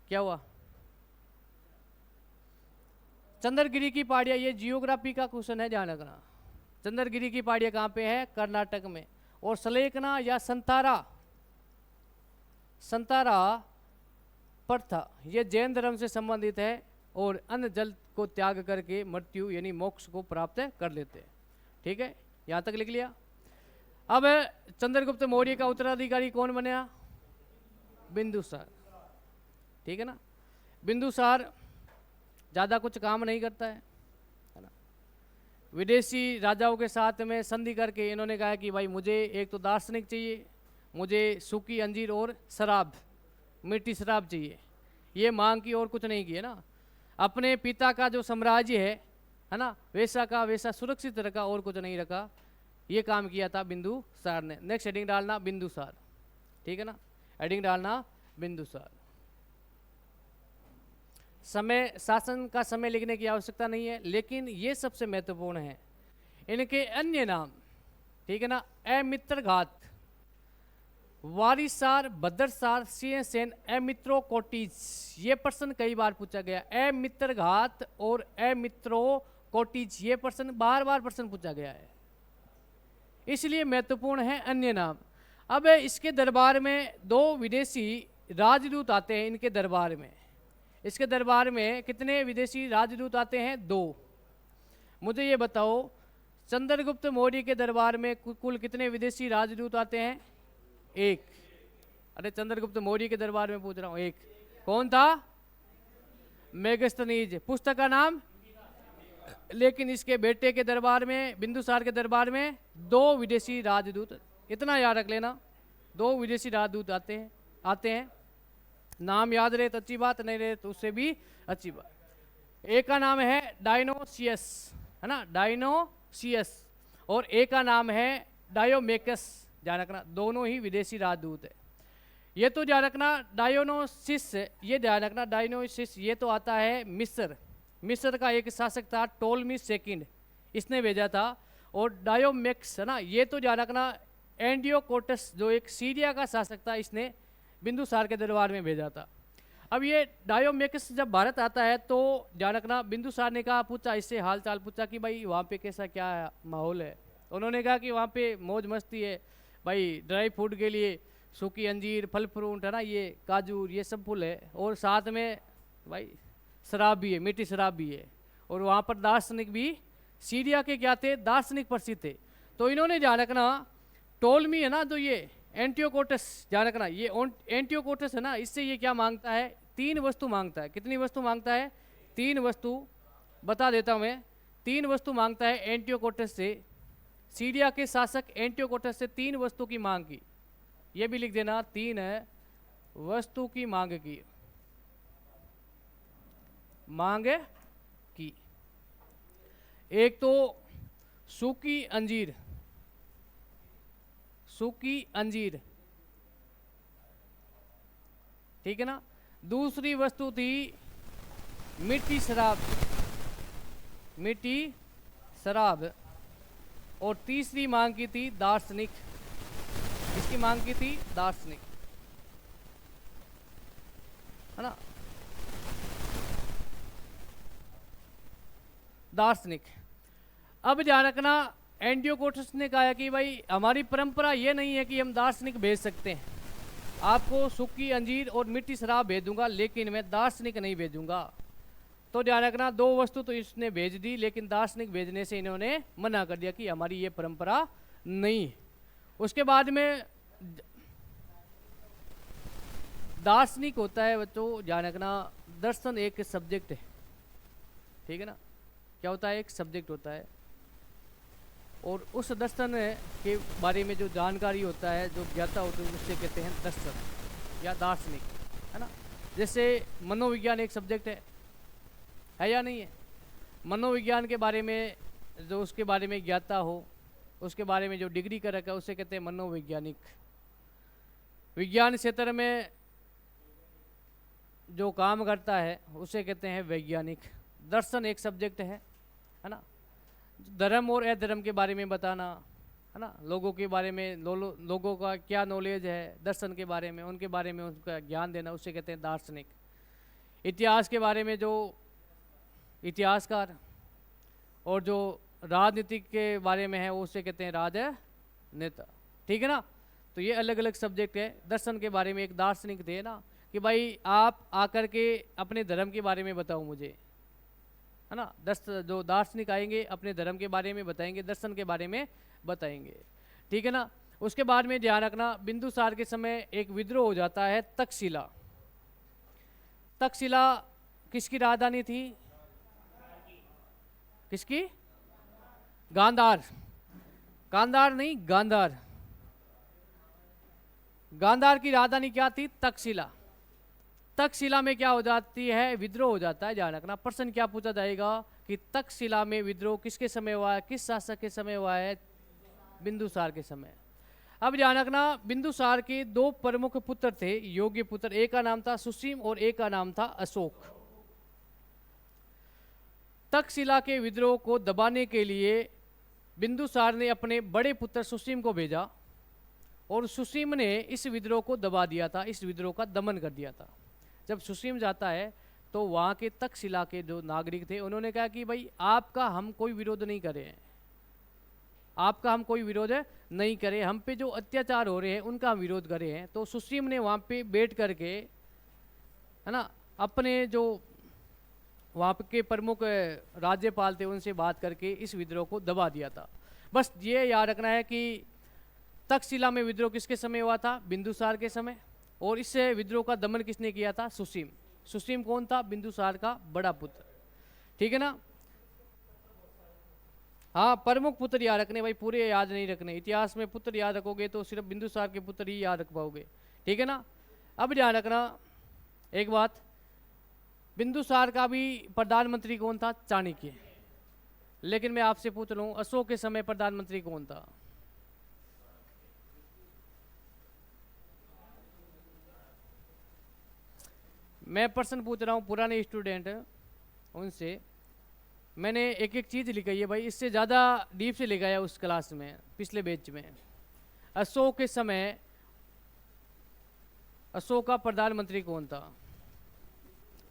क्या हुआ? चंद्रगिरी की पहाड़ियाँ, ये जियोग्राफी का क्वेश्चन है, ध्यान रखना। चंद्रगिरी की पहाड़ियाँ कहाँ पे है? कर्नाटक में। और सलेखना या संतारा, संतारा प्रथा, ये जैन धर्म से संबंधित है। और अन्न जल को त्याग करके मृत्यु यानी मोक्ष को प्राप्त कर लेते हैं। ठीक है, यहाँ तक लिख लिया। अब चंद्रगुप्त मौर्य का उत्तराधिकारी कौन बना? बिंदुसार। ठीक है ना। बिंदुसार ज़्यादा कुछ काम नहीं करता है ना। विदेशी राजाओं के साथ में संधि करके इन्होंने कहा कि भाई मुझे एक तो दार्शनिक चाहिए, मुझे सूखी अंजीर और शराब, मीठी शराब चाहिए। ये मांग की और कुछ नहीं की है ना। अपने पिता का जो साम्राज्य है ना, वैसा का वैसा सुरक्षित रखा और कुछ नहीं रखा। ये काम किया था बिंदुसार ने। नेक्स्ट हेडिंग डालना बिंदुसार। ठीक है ना, हेडिंग डालना बिंदुसार। समय, शासन का समय लिखने की आवश्यकता नहीं है, लेकिन ये सबसे महत्वपूर्ण है। इनके अन्य नाम, ठीक है ना, अमित्रघात, वारिसार, भद्रसार, सिंहसेन, अमित्रोकोटिज। ये प्रश्न कई बार पूछा गया। अमित्रघात और अमित्रोकोटिज, ये प्रश्न बार बार प्रश्न पूछा गया है, इसलिए महत्वपूर्ण है अन्य नाम। अब इसके दरबार में 2 विदेशी राजदूत आते हैं। इनके दरबार में, इसके दरबार में कितने विदेशी राजदूत आते हैं? 2। मुझे ये बताओ, चंद्रगुप्त मौर्य के दरबार में कुल कितने विदेशी राजदूत आते हैं? 1। अरे चंद्रगुप्त मौर्य के दरबार में पूछ रहा हूँ, 1। कौन था? मेगस्थनीज। पुस्तक का नाम? लेकिन इसके बेटे के दरबार में, बिंदुसार के दरबार में 2 विदेशी राजदूत, इतना याद रख लेना, 2 विदेशी राजदूत आते हैं। नाम याद रहे तो अच्छी बात, नहीं रहे तो उससे भी अच्छी बात। एक का नाम है डायनोसियस, है ना, डायनोसियस, और एक का नाम है डायोमेकस। ध्यान रखना, दोनों ही विदेशी राजदूत है। ये तो ध्यान रखना डायोनोसिस, ये ध्यान रखना डायोनोसिस, ये तो आता है मिस्र। मिस्र का एक शासक था टोलमी सेकंड, इसने भेजा था। और डायोमेक्स है ना, ये तो ध्यान रखना एंटियोकोटस जो एक सीरिया का शासक था, इसने बिंदुसार के दरबार में भेजा था। अब ये डायोमेक्स जब भारत आता है तो ध्यान रखना बिंदुसार ने कहा, पूछा इससे हाल चाल पूछा कि भाई वहाँ पे कैसा क्या माहौल है। उन्होंने कहा कि वहाँ पे मौज मस्ती है भाई, ड्राई फ्रूट के लिए सूखी अंजीर, फल फ्रूट है ना, ये काजू, ये सब फूल है, और साथ में भाई शराब भी है, मीठी शराब भी है। और वहाँ पर दार्शनिक भी सीरिया के क्या थे, दार्शनिक प्रसिद्ध थे। तो इन्होंने ध्यान रखना टोलमी है ना, जो ये एंटियोकोटस, ध्यान रखना ये एंटियोकोटस है ना, इससे ये क्या मांगता है, 3 वस्तु मांगता है। कितनी वस्तु मांगता है, 3 वस्तु, बता देता हूँ मैं। 3 वस्तु मांगता है एंटियोकोटस से, सीरिया के शासक एंटियोकोटस से 3 वस्तु की मांग की। ये भी लिख देना, 3 है वस्तु की मांग की, मांग की। एक तो सूखी अंजीर, सूखी अंजीर, ठीक है ना। दूसरी वस्तु थी मीठी शराब, मीठी शराब। और तीसरी मांग की थी दार्शनिक। इसकी मांग की थी दार्शनिक, है ना, दार्शनिक। अब ध्यान रखना एंटियोकोटस ने कहा कि भाई हमारी परंपरा ये नहीं है कि हम दार्शनिक भेज सकते हैं, आपको सूखी अंजीर और मीठी शराब भेज दूंगा, लेकिन मैं दार्शनिक नहीं भेजूंगा। तो ध्यान रखना 2 वस्तु तो इसने भेज दी, लेकिन दार्शनिक भेजने से इन्होंने मना कर दिया कि हमारी ये परंपरा नहीं। उसके बाद में दार्शनिक होता है बच्चों, ध्यान रखना दर्शन एक सब्जेक्ट है, ठीक है ना। क्या होता है, एक सब्जेक्ट होता है, और उस दर्शन के बारे में जो जानकारी होता है, जो ज्ञाता होती है, उससे कहते हैं दर्शन या दार्शनिक, है ना। जैसे मनोविज्ञान एक सब्जेक्ट है या नहीं है। मनोविज्ञान के बारे में जो उसके बारे में ज्ञाता हो, उसके बारे में जो डिग्री कर रखा है, उसे कहते हैं मनोवैज्ञानिक। विज्ञान क्षेत्र में जो काम करता है उसे कहते हैं वैज्ञानिक। दर्शन एक सब्जेक्ट है ना। धर्म और अधर्म के बारे में बताना, है ना, लोगों के बारे में, लोगों का क्या नॉलेज है दर्शन के बारे में, उनके बारे में उनका ज्ञान देना, उसे कहते हैं दार्शनिक। इतिहास के बारे में जो इतिहासकार, और जो राजनीति के बारे में है उसे कहते हैं राजनेता, ठीक है ना। तो ये अलग अलग सब्जेक्ट है। दर्शन के बारे में एक दार्शनिक थे ना, कि भाई आप आकर के अपने धर्म के बारे में बताओ मुझे, है ना। जो दार्शनिक आएंगे अपने धर्म के बारे में बताएंगे, दर्शन के बारे में बताएंगे, ठीक है ना। उसके बाद में ध्यान रखना बिंदुसार के समय एक विद्रोह हो जाता है तक्षशिला। तक्षशिला किसकी राजधानी थी, किसकी, गांधार, गांधार नहीं गांधार, गांधार की राजधानी क्या थी, तक्षशिला। तक्षशिला में क्या हो जाती है, विद्रोह हो जाता है। ध्यान रखना प्रश्न क्या पूछा जाएगा कि तक्षशिला में विद्रोह किसके समय हुआ है, किस शासक के समय हुआ है, बिंदुसार के समय। अब ध्यान रखना बिंदुसार के 2 प्रमुख पुत्र थे, योग्य पुत्र, एक का नाम था सुसीम और एक का नाम था अशोक। तक्षशिला के विद्रोह को दबाने के लिए बिंदुसार ने अपने बड़े पुत्र सुसीम को भेजा, और सुसीम ने इस विद्रोह को दबा दिया था, इस विद्रोह का दमन कर दिया था। जब सुसीम जाता है तो वहाँ के तक्षशिला के जो नागरिक थे उन्होंने कहा कि भाई आपका हम कोई विरोध नहीं कर रहे हैं, आपका हम कोई विरोध नहीं करे, हम पे जो अत्याचार हो रहे हैं उनका हम विरोध कर रहे हैं। तो सुसीम ने वहाँ पे बैठ करके, है ना, अपने जो वहाँ के प्रमुख राज्यपाल थे उनसे बात करके इस विद्रोह को दबा दिया था। बस ये याद रखना है कि तक्षशिला में विद्रोह किसके समय हुआ था, बिंदुसार के समय, और इससे विद्रोह का दमन किसने किया था, सुसीम। सुसीम कौन था, बिंदुसार का बड़ा पुत्र, ठीक है ना। हाँ, प्रमुख पुत्र याद रखने भाई, पूरे याद नहीं रखने। इतिहास में पुत्र याद रखोगे तो सिर्फ बिंदुसार के पुत्र ही याद रख पाओगे, ठीक है ना। अब ध्यान रखना एक बात, बिंदुसार का भी प्रधानमंत्री कौन था, चाणक्य। लेकिन मैं आपसे पूछ रहा हूँ अशोक के समय प्रधानमंत्री कौन था, मैं प्रश्न पूछ रहा हूँ पुराने स्टूडेंट उनसे, मैंने एक एक चीज़ लिखाई है भाई, इससे ज़्यादा डीप से लिखाया उस क्लास में पिछले बैच में। अशोक के समय अशोक का प्रधानमंत्री कौन था?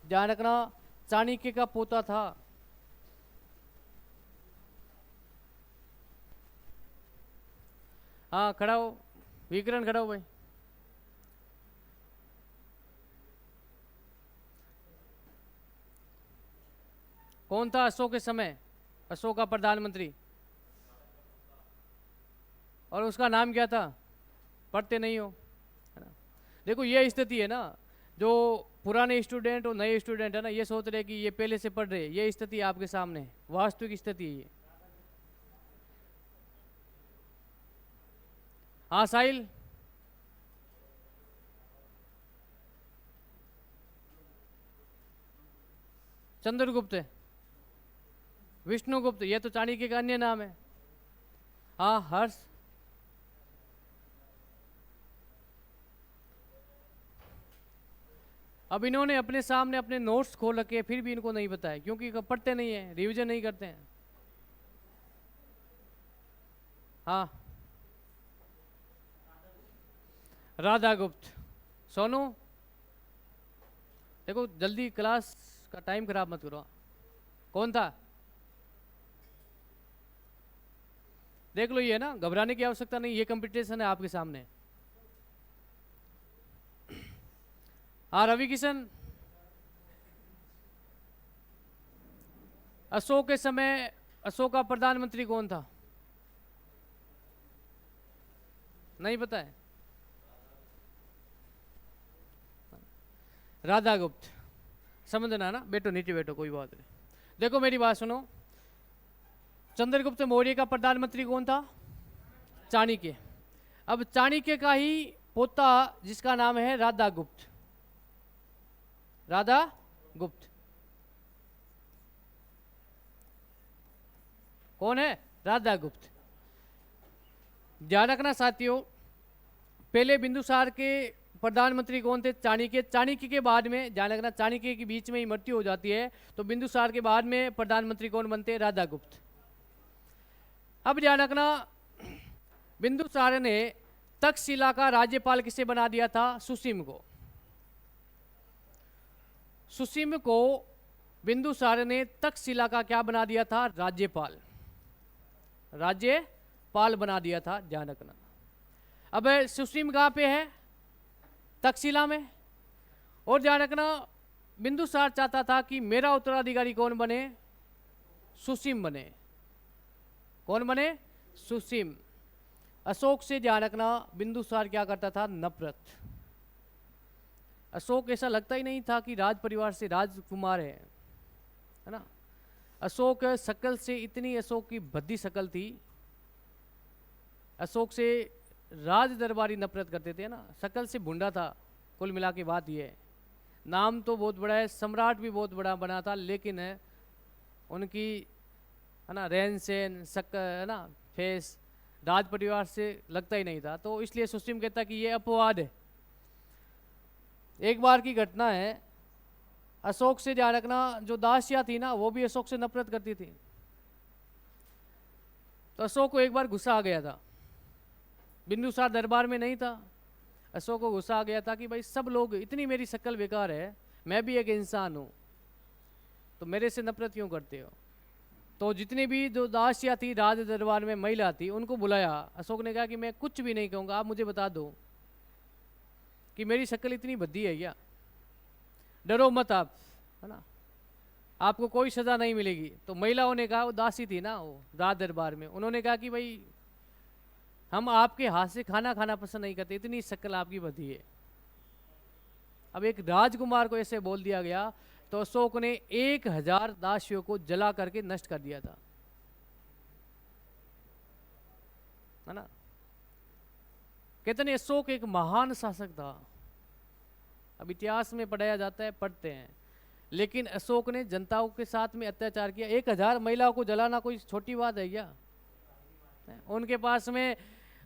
ध्यान रखना, चाणक्य का पोता था। हाँ खड़ा हो, विकरण खड़ा हो भाई। कौन था अशोक के समय अशोक का प्रधानमंत्री? और उसका नाम क्या था? पढ़ते नहीं हो, है ना? देखो ये स्थिति है ना, जो पुराने स्टूडेंट और नए स्टूडेंट है ना, ये सोच रहे कि ये पहले से पढ़ रहे, ये स्थिति आपके सामने है, वास्तविक स्थिति है ये। हाँ साहिल, चंद्रगुप्त है, विष्णुगुप्त, ये तो चाणक्य का अन्य नाम है। हाँ हर्ष, अब इन्होंने अपने सामने अपने नोट्स खोल रखे फिर भी इनको नहीं बताया, क्योंकि पढ़ते नहीं है, रिवीजन नहीं करते हैं। हाँ राधा गुप्त। सोनू देखो जल्दी, क्लास का टाइम खराब मत करो। कौन था? देख लो, ये ना घबराने की आवश्यकता नहीं, ये कंपटीशन है आपके सामने। हाँ रवि किशन, अशोक के समय अशोक का प्रधानमंत्री कौन था? नहीं पता है? राधा गुप्त। समझना ना, बैठो नीचे बैठो, कोई बात नहीं। देखो मेरी बात सुनो, चंद्रगुप्त मौर्य का प्रधानमंत्री कौन था? चाणक्य। अब चाणक्य का ही पोता जिसका नाम है राधा गुप्त, राधा गुप्त कौन है? राधा गुप्त। ध्यान रखना साथियों, पहले बिंदुसार के प्रधानमंत्री कौन थे? चाणक्य। चाणक्य के बाद में, ध्यान रखना, चाणक्य के बीच में ही मृत्यु हो जाती है, तो बिंदुसार के बाद में प्रधानमंत्री कौन बनते हैं? राधा गुप्त। अब ध्यान रखना, बिंदुसार ने तक्षशिला का राज्यपाल किसे बना दिया था? सुसीम को। सुसीम को बिंदुसार ने तक्षशिला का क्या बना दिया था? राज्यपाल, राज्यपाल बना दिया था, ध्यान रखना। अब सुसीम कहाँ पे है? तक्षशिला में। और ध्यान रखना, बिंदुसार चाहता था कि मेरा उत्तराधिकारी कौन बने? सुसीम बने। कौन बने? सुसीम। अशोक से, ध्यान रखना, बिंदुसार क्या करता था? नफरत। अशोक ऐसा लगता ही नहीं था कि राज परिवार से राजकुमार है ना। अशोक शकल से इतनी अशोक की भद्दी शकल थी, अशोक से राज दरबारी नफरत करते थे ना, शकल से भुंडा था। कुल मिला के बात ये है, नाम तो बहुत बड़ा है, सम्राट भी बहुत बड़ा बना था, लेकिन उनकी है ना रहन सहन, शक्ल है ना, फेस राज परिवार से लगता ही नहीं था। तो इसलिए सुसीम कहता कि ये अपवाद है। एक बार की घटना है, अशोक से, ध्यान रखना, जो दासियां थी ना, वो भी अशोक से नफरत करती थी। तो अशोक को एक बार गुस्सा आ गया था, बिंदुसार दरबार में नहीं था, अशोक को गुस्सा आ गया था कि भाई सब लोग, इतनी मेरी शक्ल बेकार है, मैं भी एक इंसान हूँ, तो मेरे से नफरत क्यों करते हो? तो जितनी भी जो दासियां थी राज दरबार में, महिला थी, उनको बुलाया। अशोक ने कहा कि मैं कुछ भी नहीं कहूँगा, आप मुझे बता दो कि मेरी शक्ल इतनी भद्दी है क्या? डरो मत आप, है ना, आपको कोई सजा नहीं मिलेगी। तो महिलाओं ने कहा, वो दासी थी ना वो राज दरबार में, उन्होंने कहा कि भाई हम आपके हाथ से खाना खाना पसंद नहीं करते, इतनी शक्ल आपकी भद्दी है। अब एक राजकुमार को ऐसे बोल दिया गया, तो अशोक ने 1000 दासियों को जला करके नष्ट कर दिया था, है ना। कहते हैं अशोक एक महान शासक था। अब इतिहास में पढ़ाया जाता है, पढ़ते हैं, लेकिन अशोक ने जनताओं के साथ में अत्याचार किया। 1000 महिलाओं को जलाना कोई छोटी बात है क्या? उनके पास में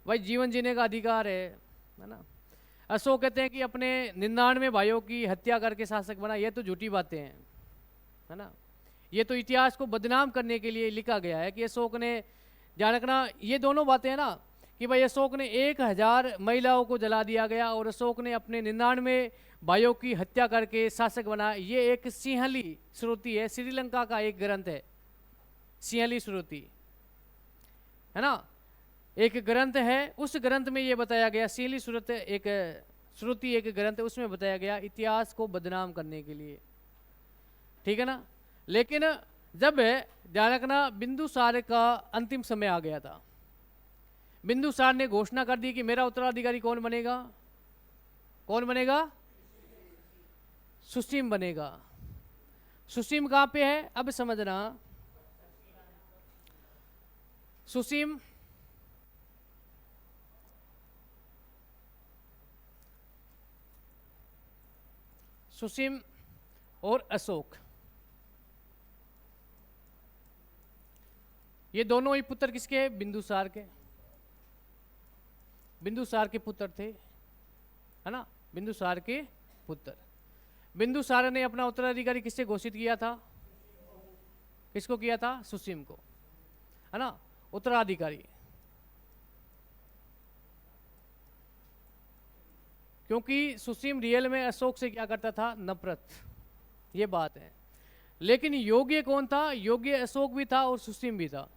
भाई जीवन जीने का अधिकार है ना। अशोक कहते हैं कि अपने 99 भाइयों की हत्या करके शासक बना, ये तो झूठी बातें हैं, है ना। ये तो इतिहास को बदनाम करने के लिए लिखा गया है कि अशोक ने, ध्यान रखना ये दोनों बातें हैं ना, कि भाई अशोक ने 1000 महिलाओं को जला दिया गया और अशोक ने अपने 99 भाइयों की हत्या करके शासक बना। ये एक सिंहली श्रुति है, श्रीलंका का एक ग्रंथ है, सिंहली श्रुति, है ना, एक ग्रंथ है। उस ग्रंथ में ये बताया गया, सिंहली श्रुति एक ग्रंथ है, उसमें बताया गया इतिहास को बदनाम करने के लिए, ठीक है ना। लेकिन जब ध्यान रखना बिंदुसार का अंतिम समय आ गया था, बिंदुसार ने घोषणा कर दी कि मेरा उत्तराधिकारी कौन बनेगा, कौन बनेगा, सुसीम बनेगा। सुसीम कहाँ पे है, अब समझना, सुसीम सुसीम और अशोक, ये दोनों ही पुत्र किसके, बिंदुसार के, बिंदुसार के पुत्र थे, है ना, बिंदुसार के पुत्र। बिंदुसार ने अपना उत्तराधिकारी किससे घोषित किया था, किसको किया था, सुसीम को, है ना, उत्तराधिकारी। क्योंकि सुसीम रियल में अशोक से क्या करता था, नफरत, ये बात है। लेकिन योग्य कौन था, योग्य अशोक भी था और सुसीम भी था।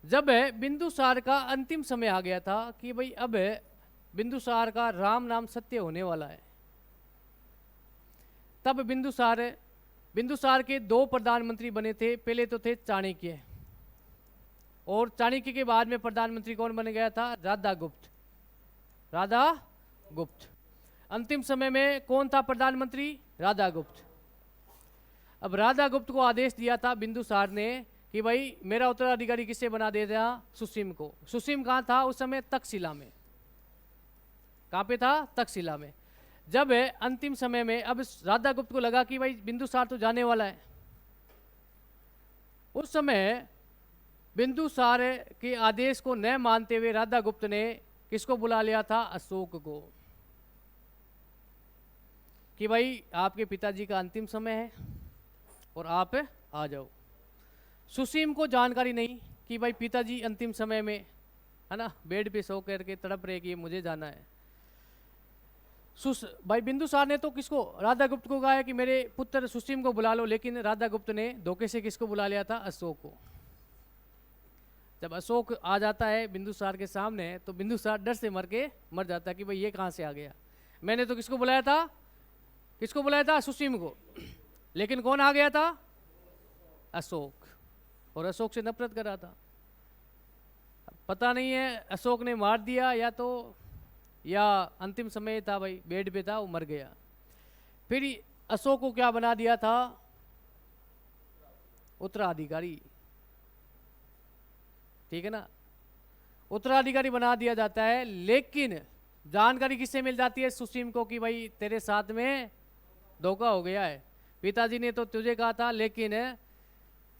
जब बिंदुसार का अंतिम समय आ गया था कि भाई अब बिंदुसार का राम नाम सत्य होने वाला है, तब बिंदुसार के 2 प्रधानमंत्री बने थे। पहले तो थे चाणक्य, और चाणक्य के बाद में प्रधानमंत्री कौन बन गया था, राधा गुप्त, राधा गुप्त। अंतिम समय में कौन था प्रधानमंत्री, राधा गुप्त। अब राधा गुप्त को आदेश दिया था बिंदुसार ने कि भाई मेरा उत्तराधिकारी किससे बना दे दिया, सुसीम को। सुसीम कहाँ था उस समय, तक्षशिला में। कहाँ पे था, तक्षशिला में। जब अंतिम समय में अब राधा गुप्त को लगा कि भाई बिंदुसार तो जाने वाला है, उस समय बिंदुसार के आदेश को न मानते हुए राधा गुप्त ने किसको बुला लिया था, अशोक को, कि भाई आपके पिताजी का अंतिम समय है और आप आ जाओ। सुसीम को जानकारी नहीं कि भाई पिताजी अंतिम समय में, है ना, बेड पे सो करके तड़प रहे कि मुझे जाना है। भाई बिंदुसार ने तो किसको, राधा गुप्त को कहा है कि मेरे पुत्र सुसीम को बुला लो, लेकिन राधा गुप्त ने धोखे से किसको बुला लिया था, अशोक को। जब अशोक आ जाता है बिंदुसार के सामने तो बिंदुसार डर से मर जाता है कि भाई ये कहाँ से आ गया, मैंने तो किसको बुलाया था, किसको बुलाया था, सुसीम को, लेकिन कौन आ गया था, अशोक, और अशोक से नफरत कर रहा था। पता नहीं है अशोक ने मार दिया या अंतिम समय था, भाई बेड पे था, वो मर गया। फिर अशोक को क्या बना दिया था, उत्तराधिकारी, ठीक है ना, उत्तराधिकारी बना दिया जाता है। लेकिन जानकारी किससे मिल जाती है, सुसीम को, कि भाई तेरे साथ में धोखा हो गया है, पिताजी ने तो तुझे कहा था, लेकिन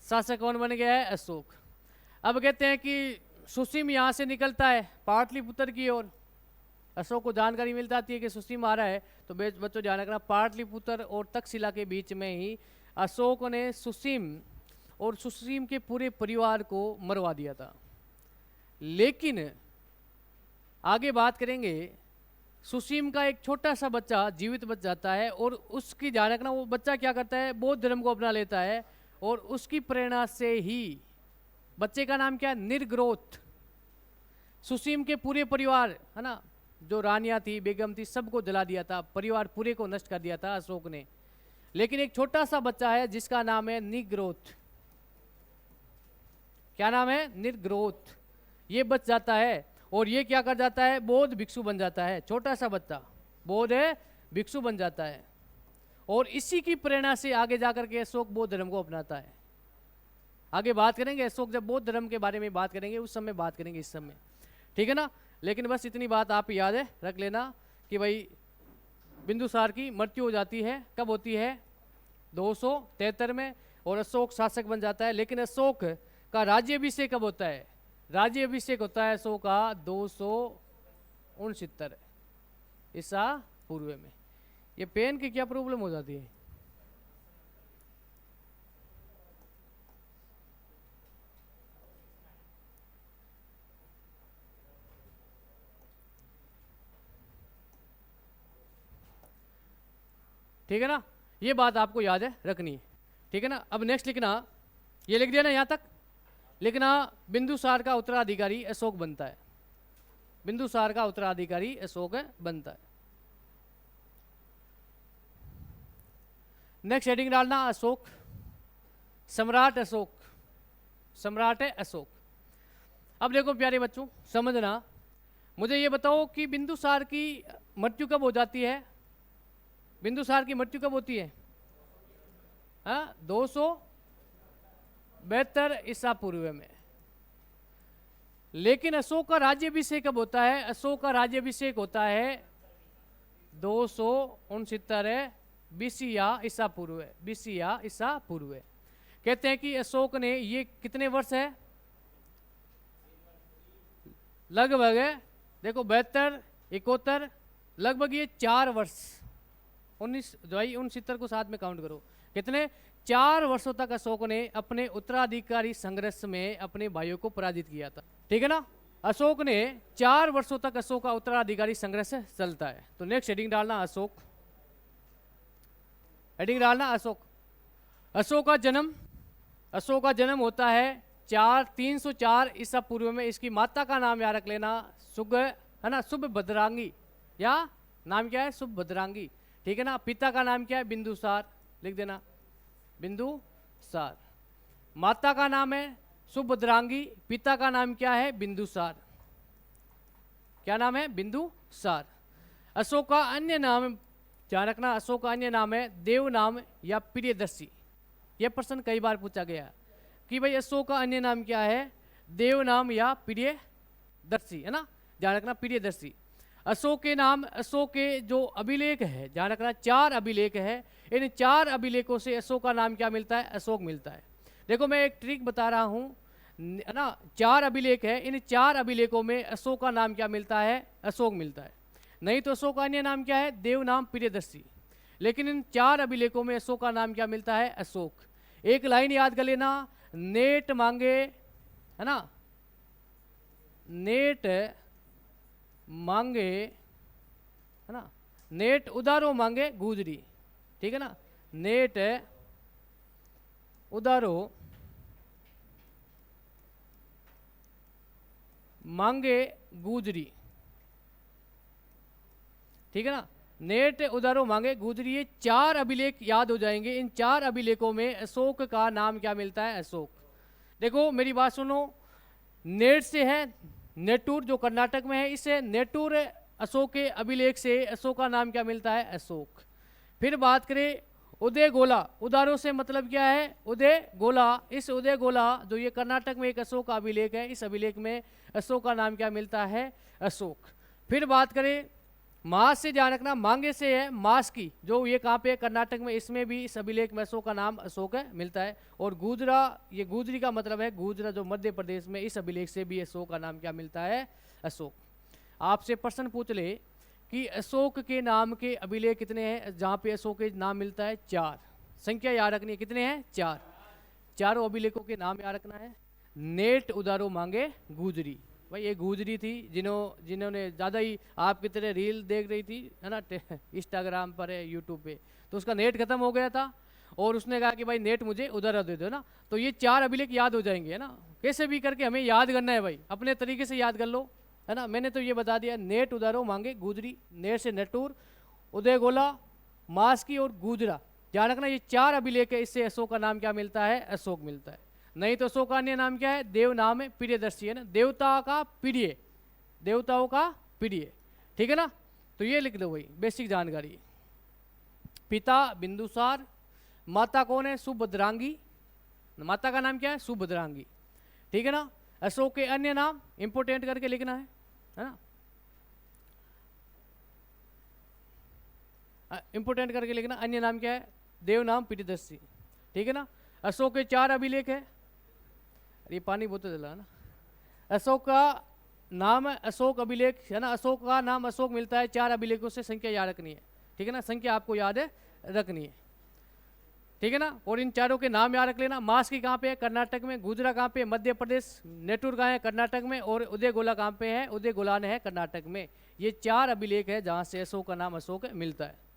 शासक कौन बन गया है, अशोक। अब कहते हैं कि सुसीम यहाँ से निकलता है पाटलिपुत्र की ओर, अशोक को जानकारी मिल जाती है कि सुसीम आ रहा है। तो बच्चों ध्यान रखना, पाटलिपुत्र और तक्षशिला के बीच में ही अशोक ने सुसीम और सुसीम के पूरे परिवार को मरवा दिया था। लेकिन आगे बात करेंगे, सुसीम का एक छोटा सा बच्चा जीवित बच जाता है, और उसकी ध्यान रखना, वो बच्चा क्या करता है, बौद्ध धर्म को अपना लेता है, और उसकी प्रेरणा से ही, बच्चे का नाम क्या, निर्ग्रोथ। सुसीम के पूरे परिवार, है ना, जो रानियां थी, बेगम थी, सबको जला दिया था, परिवार पूरे को नष्ट कर दिया था अशोक ने। लेकिन एक छोटा सा बच्चा है जिसका नाम है निर्ग्रोथ। क्या नाम है, निर्ग्रोथ। ये बच जाता है और ये क्या कर जाता है, बौद्ध भिक्षु बन जाता है। छोटा सा बच्चा बौद्ध भिक्षु बन जाता है, और इसी की प्रेरणा से आगे जाकर के अशोक बौद्ध धर्म को अपनाता है। आगे बात करेंगे अशोक, जब बौद्ध धर्म के बारे में बात करेंगे उस समय बात करेंगे, इस समय, ठीक है ना। लेकिन बस इतनी बात आप याद रख लेना कि भाई बिंदुसार की मृत्यु हो जाती है, कब होती है, 273 में, और अशोक शासक बन जाता है। लेकिन अशोक का राज्याभिषेक कब होता है, राज्याभिषेक होता है अशोक का 69 ईसा पूर्व में। ये पेन की क्या प्रॉब्लम हो जाती है? ठीक है ना, ये बात आपको याद है रखनी है। ठीक है ना, अब नेक्स्ट लिखना, ये लिख दिया ना यहाँ तक, लिखना बिंदुसार का उत्तराधिकारी अशोक बनता है। बिंदुसार का उत्तराधिकारी अशोक बनता है। नेक्स्ट हेडिंग डालना अशोक, सम्राट अशोक, सम्राट है अशोक। अब देखो प्यारे बच्चों समझना, मुझे ये बताओ कि बिंदुसार की मृत्यु कब हो जाती है? बिंदुसार की मृत्यु कब होती है? 272 ईसा पूर्व में। लेकिन अशोक का राज्याभिषेक कब होता है? अशोक का राज्याभिषेक होता है 269 बीसी या ईसा पूर्व, बीसी या ईसा पूर्व। कहते हैं कि अशोक ने, ये कितने वर्ष है? लगभग देखो 72 71, लगभग ये 4 वर्ष, 69 को साथ में काउंट करो, कितने? 4 वर्षों तक अशोक ने अपने उत्तराधिकारी संघर्ष में अपने भाइयों को पराजित किया था। ठीक है ना, अशोक ने 4 वर्षों तक अशोक का उत्तराधिकारी संघर्ष चलता है। तो नेक्स्ट हेडिंग डालना अशोक, हेडिंग डालना अशोक। अशोक का जन्म, अशोक का जन्म होता है 304 ईसा पूर्व में। इसकी माता का नाम याद रख लेना, सुग है ना, सुभद्रांगी, या नाम क्या है? सुभद्रांगी। ठीक है ना, पिता का नाम क्या है? बिंदुसार, लिख देना बिंदुसार। माता का नाम है सुभद्रांगी, पिता का नाम क्या है? बिंदुसार। क्या नाम है? बिंदुसार। अशोक का अन्य नाम ध्यान रखना, अशोक का अन्य नाम है देव नाम या प्रियदर्शी। यह प्रश्न कई बार पूछा गया कि भाई अशोक का अन्य नाम क्या है? देव नाम या प्रियदर्शी, है ना, ध्यान रखना प्रियदर्शी। अशोक के नाम, अशोक के जो अभिलेख है, ध्यान रखना 4 अभिलेख है, इन 4 अभिलेखों से अशोक का नाम क्या मिलता है? अशोक मिलता है। देखो मैं एक ट्रिक बता रहा हूँ, है ना, 4 अभिलेख है, इन 4 अभिलेखों में अशोक का नाम क्या मिलता है? अशोक मिलता है। नहीं तो अशोक का अन्य नाम क्या है? देव नाम प्रियदर्शी। लेकिन इन 4 अभिलेखों में अशोक का नाम क्या मिलता है? अशोक। एक लाइन याद कर लेना, नेट मांगे, है ना, नेट मांगे, है ना, नेट उधारो मांगे गुजरी। ठीक है ना, नेट उधारो मांगे गुजरी। ठीक है ना, नेट उधारो मांगे गुजरी। ये 4 अभिलेख याद हो जाएंगे। इन 4 अभिलेखों में अशोक का नाम क्या मिलता है? अशोक। देखो मेरी बात सुनो, नेट से है नेटूर जो कर्नाटक में है, इससे नेटूर अशोक के अभिलेख से अशोक का नाम क्या मिलता है? अशोक। फिर बात करें उदय गोला, उदारो से मतलब क्या है? उदय गोला। इस उदय गोला जो ये कर्नाटक में एक अशोक का अभिलेख है, इस अभिलेख में अशोक का नाम क्या मिलता है? अशोक। फिर बात करें मास से, ध्यान रखना मांगे से है मास की, जो ये कहाँ पे? कर्नाटक में, इसमें भी इस अभिलेख में अशोक का नाम अशोक है मिलता है। और गुजरा, ये गुजरी का मतलब है गुजरा जो मध्य प्रदेश में, इस अभिलेख से भी अशोक का नाम क्या मिलता है? अशोक। आपसे प्रश्न पूछ ले कि अशोक के नाम के अभिलेख कितने हैं जहाँ पे अशोक के नाम मिलता है? 4। संख्या याद रखनी है, कितने हैं? 4। चारों अभिलेखों के नाम याद रखना है। नेट उधारो मांगे गुजरी, भाई ये गुजरी थी जिन्होंने ज़्यादा ही आपकी तरह रील देख रही थी, है ना, इंस्टाग्राम पर है, यूट्यूब पे, तो उसका नेट खत्म हो गया था और उसने कहा कि भाई नेट मुझे उधार दे दो ना। तो ये 4 अभिलेख याद हो जाएंगे, है ना, कैसे भी करके हमें याद करना है भाई, अपने तरीके से याद कर लो, है ना। मैंने तो ये बता दिया, नेट उधारो मांगे गुजरी, नेट से नेटूर, उदय गोला, मास्की और गुजरा। ध्यान रखना ये 4 अभिलेख है, इससे अशोक का नाम क्या मिलता है? अशोक मिलता है। नहीं तो अशोक का अन्य नाम क्या है? देव नाम है, प्रियदर्शी, है ना, देवता का प्रिय, देवताओं का प्रिय। ठीक है ना, तो ये लिख दो भाई बेसिक जानकारी। पिता बिंदुसार, माता कौन है? सुभद्रांगी, माता का नाम क्या है? सुभद्रांगी। ठीक है ना। अशोक के अन्य नाम इंपोर्टेंट करके लिखना है ना, इंपोर्टेंट करके लिखना। अन्य नाम क्या है? देव नाम प्रियदर्शी। ठीक है ना। अशोक के 4 अभिलेख है, ये पानी बोतल दिला ना। अशोक का नाम अशोक अभिलेख है ना, अशोक का नाम अशोक मिलता है 4 अभिलेखों से, संख्या याद रखनी है, ठीक है ना, संख्या आपको याद रखनी है, ठीक है ना। और इन चारों के नाम याद रख लेना। मास्की कहाँ पे है? कर्नाटक में। गुजरा कहाँ पे? मध्य प्रदेश। नेटूर कहाँ है? कर्नाटक में। और उदयगोला कहाँ पे है? उदयगोलान है कर्नाटक में। ये 4 अभिलेख है जहाँ से अशोक का नाम अशोक मिलता है।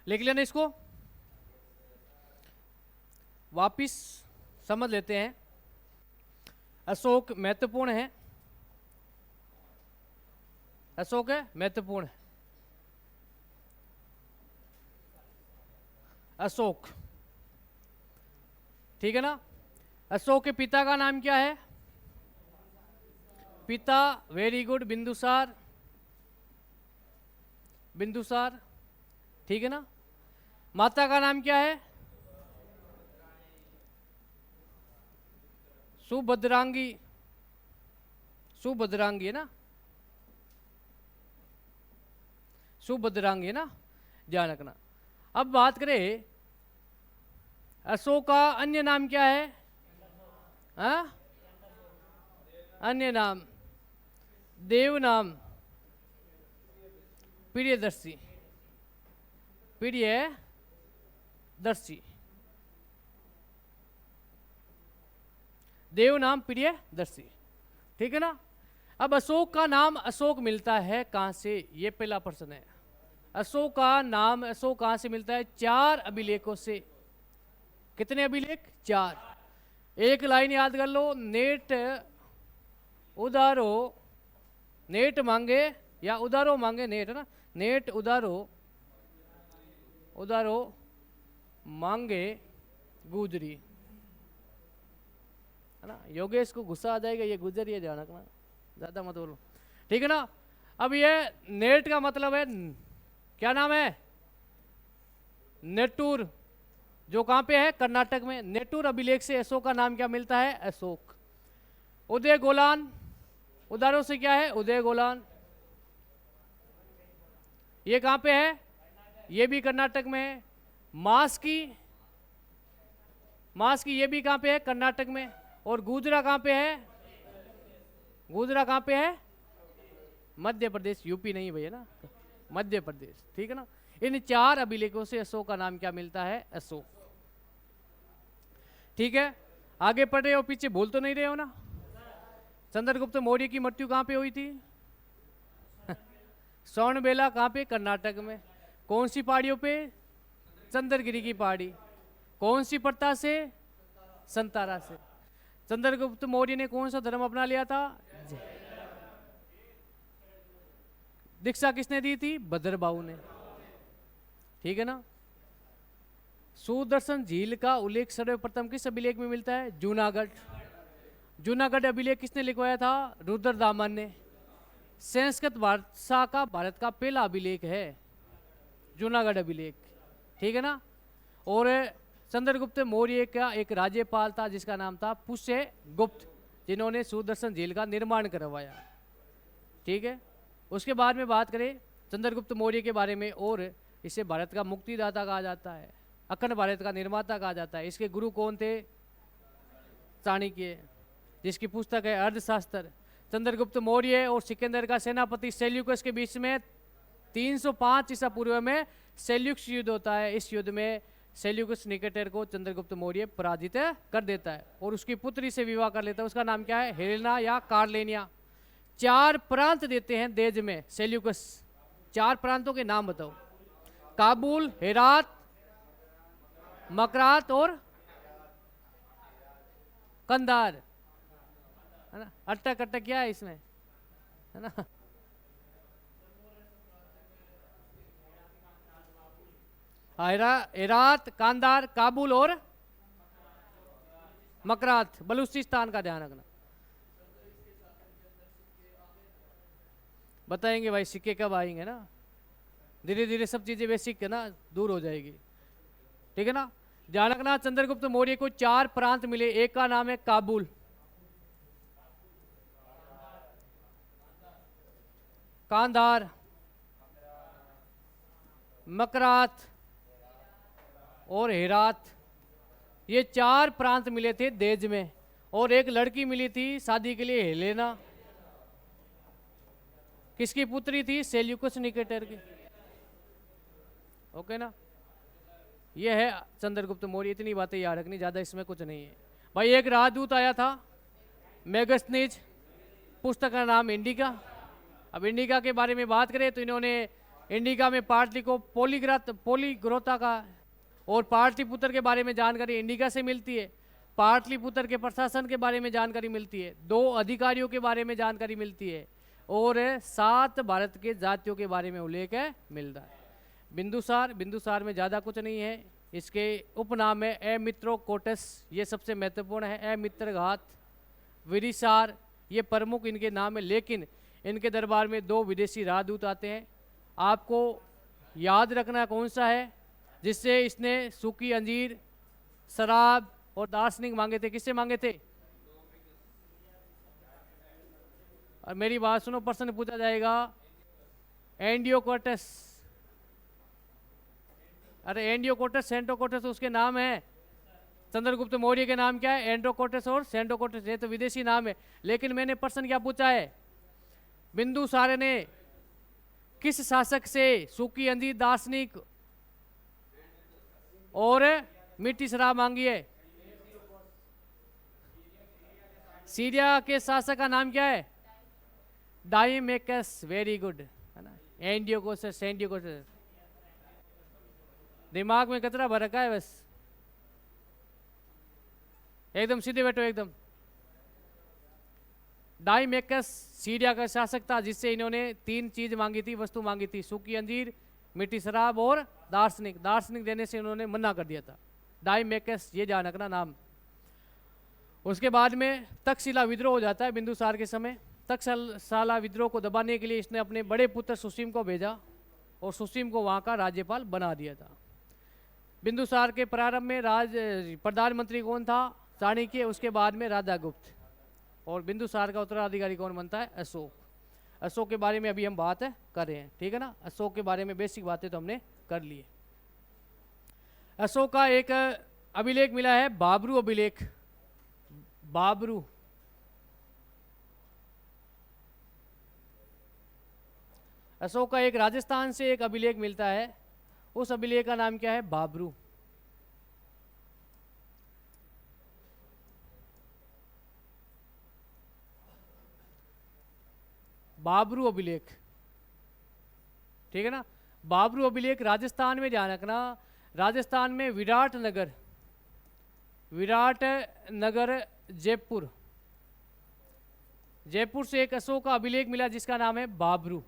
लिख लेना इसको, वापिस समझ लेते हैं। अशोक महत्वपूर्ण है, अशोक है महत्वपूर्ण है। अशोक, ठीक है ना। अशोक के पिता का नाम क्या है? पिता, वेरी गुड, बिंदुसार, बिंदुसार, ठीक है ना। माता का नाम क्या है? सुभद्रांगी, सुभद्रांगी है ना, सुभद्रांगी है ना, ध्यान रखना। अब बात करें अशोक का अन्य नाम क्या है? हाँ, अन्य नाम देव नाम, प्रियदर्शी, प्रियदर्शी, देव नाम प्रियदर्शी, ठीक है ना। अब अशोक का नाम अशोक मिलता है कहां से? ये पहला प्रश्न है। अशोक का नाम अशोक कहां से मिलता है? 4 अभिलेखों से। कितने अभिलेख? 4। एक लाइन याद कर लो, नेट उदारो, नेट मांगे या उदारो मांगे, नेट है ना, नेट उदारो, उदारो मांगे गुजरी, है ना। योगेश को गुस्सा आ जाएगा, ये गुजरी है, ध्यान रखना, ज्यादा मत बोलो, ठीक है ना। अब ये नेट का मतलब है, क्या नाम है? नेटूर, जो कहां पे है? कर्नाटक में। नेटूर अभिलेख से अशोक का नाम क्या मिलता है? अशोक। उदय गोलान, उदारों से क्या है? उदय गोलान, ये कहां पे है? ये भी कर्नाटक में है। मास्की, मास्की ये भी कहां पे है? कर्नाटक में। और गुजरा कहां पे है? गुजरा कहां पे है? मध्य प्रदेश, यूपी नहीं भैया ना, मध्य प्रदेश, ठीक है ना। इन 4 अभिलेखों से अशोक का नाम क्या मिलता है? अशोक, ठीक है। आगे पढ़ रहे हो? पीछे भूल तो नहीं रहे हो ना? चंद्रगुप्त मौर्य की मृत्यु कहां पे हुई थी? स्वर्णबेला कहां पे? कर्नाटक में। कौन सी पहाड़ियों पे? चंद्रगिरी की पहाड़ी। कौन सी प्रथा से? संतारा से। चंद्रगुप्त मौर्य ने कौन सा धर्म अपना लिया था? दीक्षा किसने दी थी? भद्रबाहु ने, ठीक है ना। सुदर्शन झील का उल्लेख सर्वप्रथम किस अभिलेख में मिलता है? जूनागढ़। जूनागढ़ अभिलेख किसने लिखवाया था? रुद्रदामन ने। संस्कृत भाषा का भारत का पहला अभिलेख है जूनागढ़ अभिलेख, ठीक है ना। और चंद्रगुप्त मौर्य का एक राज्यपाल था जिसका नाम था पुष्यगुप्त, जिन्होंने सुदर्शन झील का निर्माण करवाया, ठीक है। उसके बाद में बात करें चंद्रगुप्त मौर्य के बारे में, और इसे भारत का मुक्तिदाता कहा जाता है, अखंड भारत का निर्माता कहा जाता है। इसके गुरु कौन थे? चाणक्य, जिसकी पुस्तक है अर्थशास्त्र। चंद्रगुप्त मौर्य और सिकंदर का सेनापति सेल्यूकस के बीच में 305 ईसा पूर्व में सेल्यूकस युद्ध होता है। इस युद्ध में सेल्यूकस निकेटर को चंद्रगुप्त मौर्य पराजित कर देता है और उसकी पुत्री से विवाह कर लेता है। उसका नाम क्या है? हेलेना या कार्लेनिया। 4 प्रांत देते हैं देश में सेल्यूकस। 4 प्रांतों के नाम बताओ। काबुल, हेरात, मकरात और कंधार, है ना। अटक अटक क्या है इसमें, है ना। हेरात, कांधार, काबुल और मकरात, बलूचिस्तान का ध्यान रखना। बताएंगे भाई सिक्के कब आएंगे ना, धीरे धीरे सब चीजें बेसिक है ना दूर हो जाएगी, ठीक है ना। ध्यान रखना चंद्रगुप्त मौर्य को 4 प्रांत मिले। एक का नाम है काबुल, कांधार, मकरात और हेरात, ये 4 प्रांत मिले थे देज में, और एक लड़की मिली थी शादी के लिए हेलेना। किसकी पुत्री थी? सेल्यूकस निकेटर की। ओके ना, ये है चंद्रगुप्त मौर्य। इतनी बातें याद रखनी, ज़्यादा इसमें कुछ नहीं है भाई। एक राजदूत आया था मेगस्थनीज, पुस्तक का नाम इंडिका। अब इंडिका के बारे में बात करें तो इन्होंने इंडिका में पाटली को पोलीग्रोता का, और पाटलिपुत्र के बारे में जानकारी इंडिका से मिलती है। पाटलिपुत्र के प्रशासन के बारे में जानकारी मिलती है, 2 अधिकारियों के बारे में जानकारी मिलती है, और 7 भारत के जातियों के बारे में उल्लेख मिलता है। बिंदुसार में ज़्यादा कुछ नहीं है। इसके उपनाम है अमित्रो कोटस, ये सबसे महत्वपूर्ण है। अमित्रघात, विदिशार, ये प्रमुख इनके नाम है। लेकिन इनके दरबार में 2 विदेशी राजदूत आते हैं। आपको याद रखना कौन सा है जिससे इसने सूखी अंजीर, शराब और दार्शनिक मांगे थे? किससे मांगे थे? और मेरी बात सुनो, प्रश्न पूछा जाएगा एंडियोकोटस। अरे एंडियोकोटस, सेंटोकोटस उसके नाम है। चंद्रगुप्त मौर्य के नाम क्या है? एंड्रोकोटस और सेंटोकोटस, ये तो विदेशी नाम है। लेकिन मैंने प्रश्न क्या पूछा है? बिंदुसार ने किस शासक से सूखी अंजीर, दार्शनिक और मीठी शराब मांगी है? सीरिया के शासक का नाम क्या है? डाइमेकस। वेरी गुड, है ना। एंडियोकोटस, सेंडियोकोटस, दिमाग में कचरा भर रखा है बस। एकदम सीधे बैठो एकदम। डाइमेकस सीरिया का शासक था जिससे इन्होंने 3 चीज मांगी थी, वस्तु मांगी थी, सूखी अंजीर, मीठी शराब और दार्शनिक। दार्शनिक देने से इन्होंने मना कर दिया था। डाइमेकस, ये ध्यान रखना नाम। उसके बाद में तक्षशिला विद्रोह हो जाता है बिंदुसार के समय। तक्षशिला विद्रोह को दबाने के लिए इसने अपने बड़े पुत्र सुसीम को भेजा, और सुसीम को वहाँ का राज्यपाल बना दिया था। बिंदुसार के प्रारंभ में प्रधानमंत्री कौन था? चाणक्य। उसके बाद में राजा गुप्त, और बिंदुसार का उत्तराधिकारी कौन बनता है? अशोक। अशोक के बारे में अभी हम बात कर रहे हैं, ठीक है ना। अशोक के बारे में बेसिक बातें तो हमने कर ली है। अशोक का एक अभिलेख मिला है, बाबरू अभिलेख। बाबरू, अशोक का एक राजस्थान से एक अभिलेख मिलता है। उस अभिलेख का नाम क्या है? बाबरू। बाबरू अभिलेख, ठीक है ना। बाबरू अभिलेख राजस्थान में, ध्यान रखना, राजस्थान में विराट नगर जयपुर, जयपुर से एक अशोक का अभिलेख मिला जिसका नाम है बाबरू,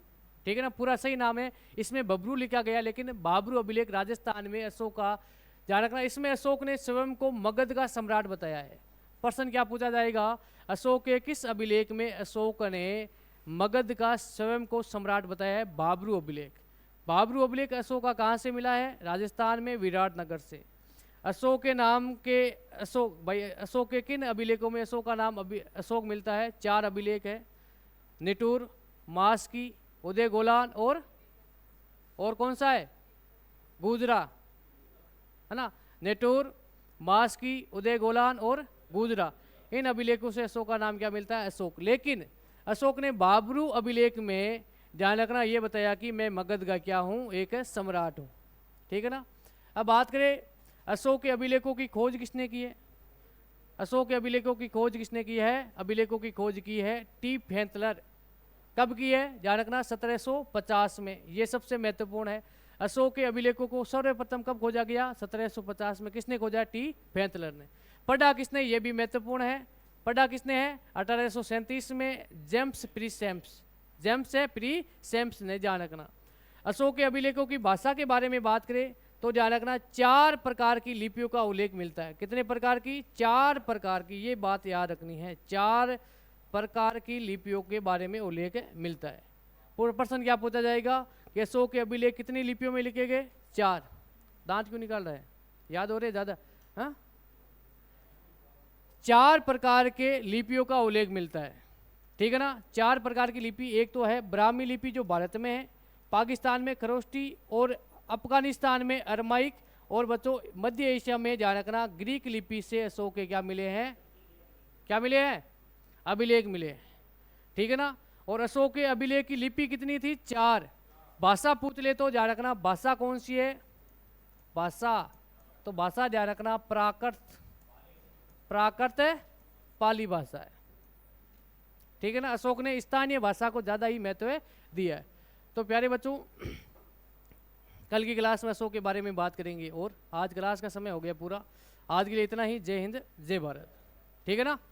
ठीक है ना। पूरा सही नाम है, इसमें बबरू लिखा गया, लेकिन बाबरू अभिलेख राजस्थान में अशोक का, ध्यान रखना। इसमें अशोक ने स्वयं को मगध का सम्राट बताया है। प्रश्न क्या पूछा जाएगा? अशोक के किस अभिलेख में अशोक ने मगध का स्वयं को सम्राट बताया है? बाबरू अभिलेख। बाबरू अभिलेख अशोक का कहाँ से मिला है? राजस्थान में विराटनगर से। अशोक के नाम के अशोक के किन अभिलेखों में अशोक का नाम अशोक मिलता है? 4 अभिलेख है, निटूर, मास्की, उदय गोलान और कौन सा है? गुजरा, है ना। नेटूर, मास्की, उदय गोलान और गुजरा, इन अभिलेखों से अशोक का नाम क्या मिलता है? अशोक। लेकिन अशोक ने बाबरू अभिलेख में, ध्यान रखना, ये बताया कि मैं मगध का क्या हूँ? एक सम्राट हूँ, ठीक है ना। अब बात करें अशोक के अभिलेखों की खोज किसने की है? अशोक के अभिलेखों की खोज किसने की है? अभिलेखों की खोज की है टी फैंतलर। कब की है? ध्यान रखना, 1750 में। ये सबसे महत्वपूर्ण है। अशोक के अभिलेखों को सर्वप्रथम कब खोजा गया? 1750 में। किसने खोजा? टी फैंतलर ने। पढ़ा किसने? ये भी महत्वपूर्ण है। पढ़ा किसने है? 1837 में जेम्स प्रीसेम्स ने, ध्यान रखना। अशोक के अभिलेखों की भाषा के बारे में बात करें तो ध्यान रखना, 4 प्रकार की लिपियों का उल्लेख मिलता है। कितने प्रकार की? 4 प्रकार की, ये बात याद रखनी है। 4 प्रकार की लिपियों के बारे में उल्लेख मिलता है। पूरा प्रश्न क्या पूछा जाएगा कि अशोक के अभिलेख कितनी लिपियों में लिखे गए? 4। दांत क्यों निकाल रहा है? याद हो रहे ज़्यादा? हाँ, 4 प्रकार के लिपियों का उल्लेख मिलता है, ठीक है ना। 4 प्रकार की लिपि, एक तो है ब्राह्मी लिपि जो भारत में है, पाकिस्तान में खरोष्टी और अफगानिस्तान में अरमाइक, और बच्चों मध्य एशिया में ध्यान रखना ग्रीक लिपि से अशोक के क्या मिले हैं, क्या मिले हैं, अभिलेख मिले हैं, ठीक है ना। और अशोक के अभिलेख की लिपि कितनी थी, 4। भाषा पूछ ले तो ध्यान रखना भाषा कौन सी है, भाषा, तो भाषा ध्यान रखना प्राकृत, प्राकृत पाली भाषा है, ठीक है ना। अशोक ने स्थानीय भाषा को ज़्यादा ही महत्व दिया है। तो प्यारे बच्चों, कल की क्लास में अशोक के बारे में बात करेंगे, और आज क्लास का समय हो गया पूरा। आज के लिए इतना ही। जय हिंद, जय भारत, ठीक है ना।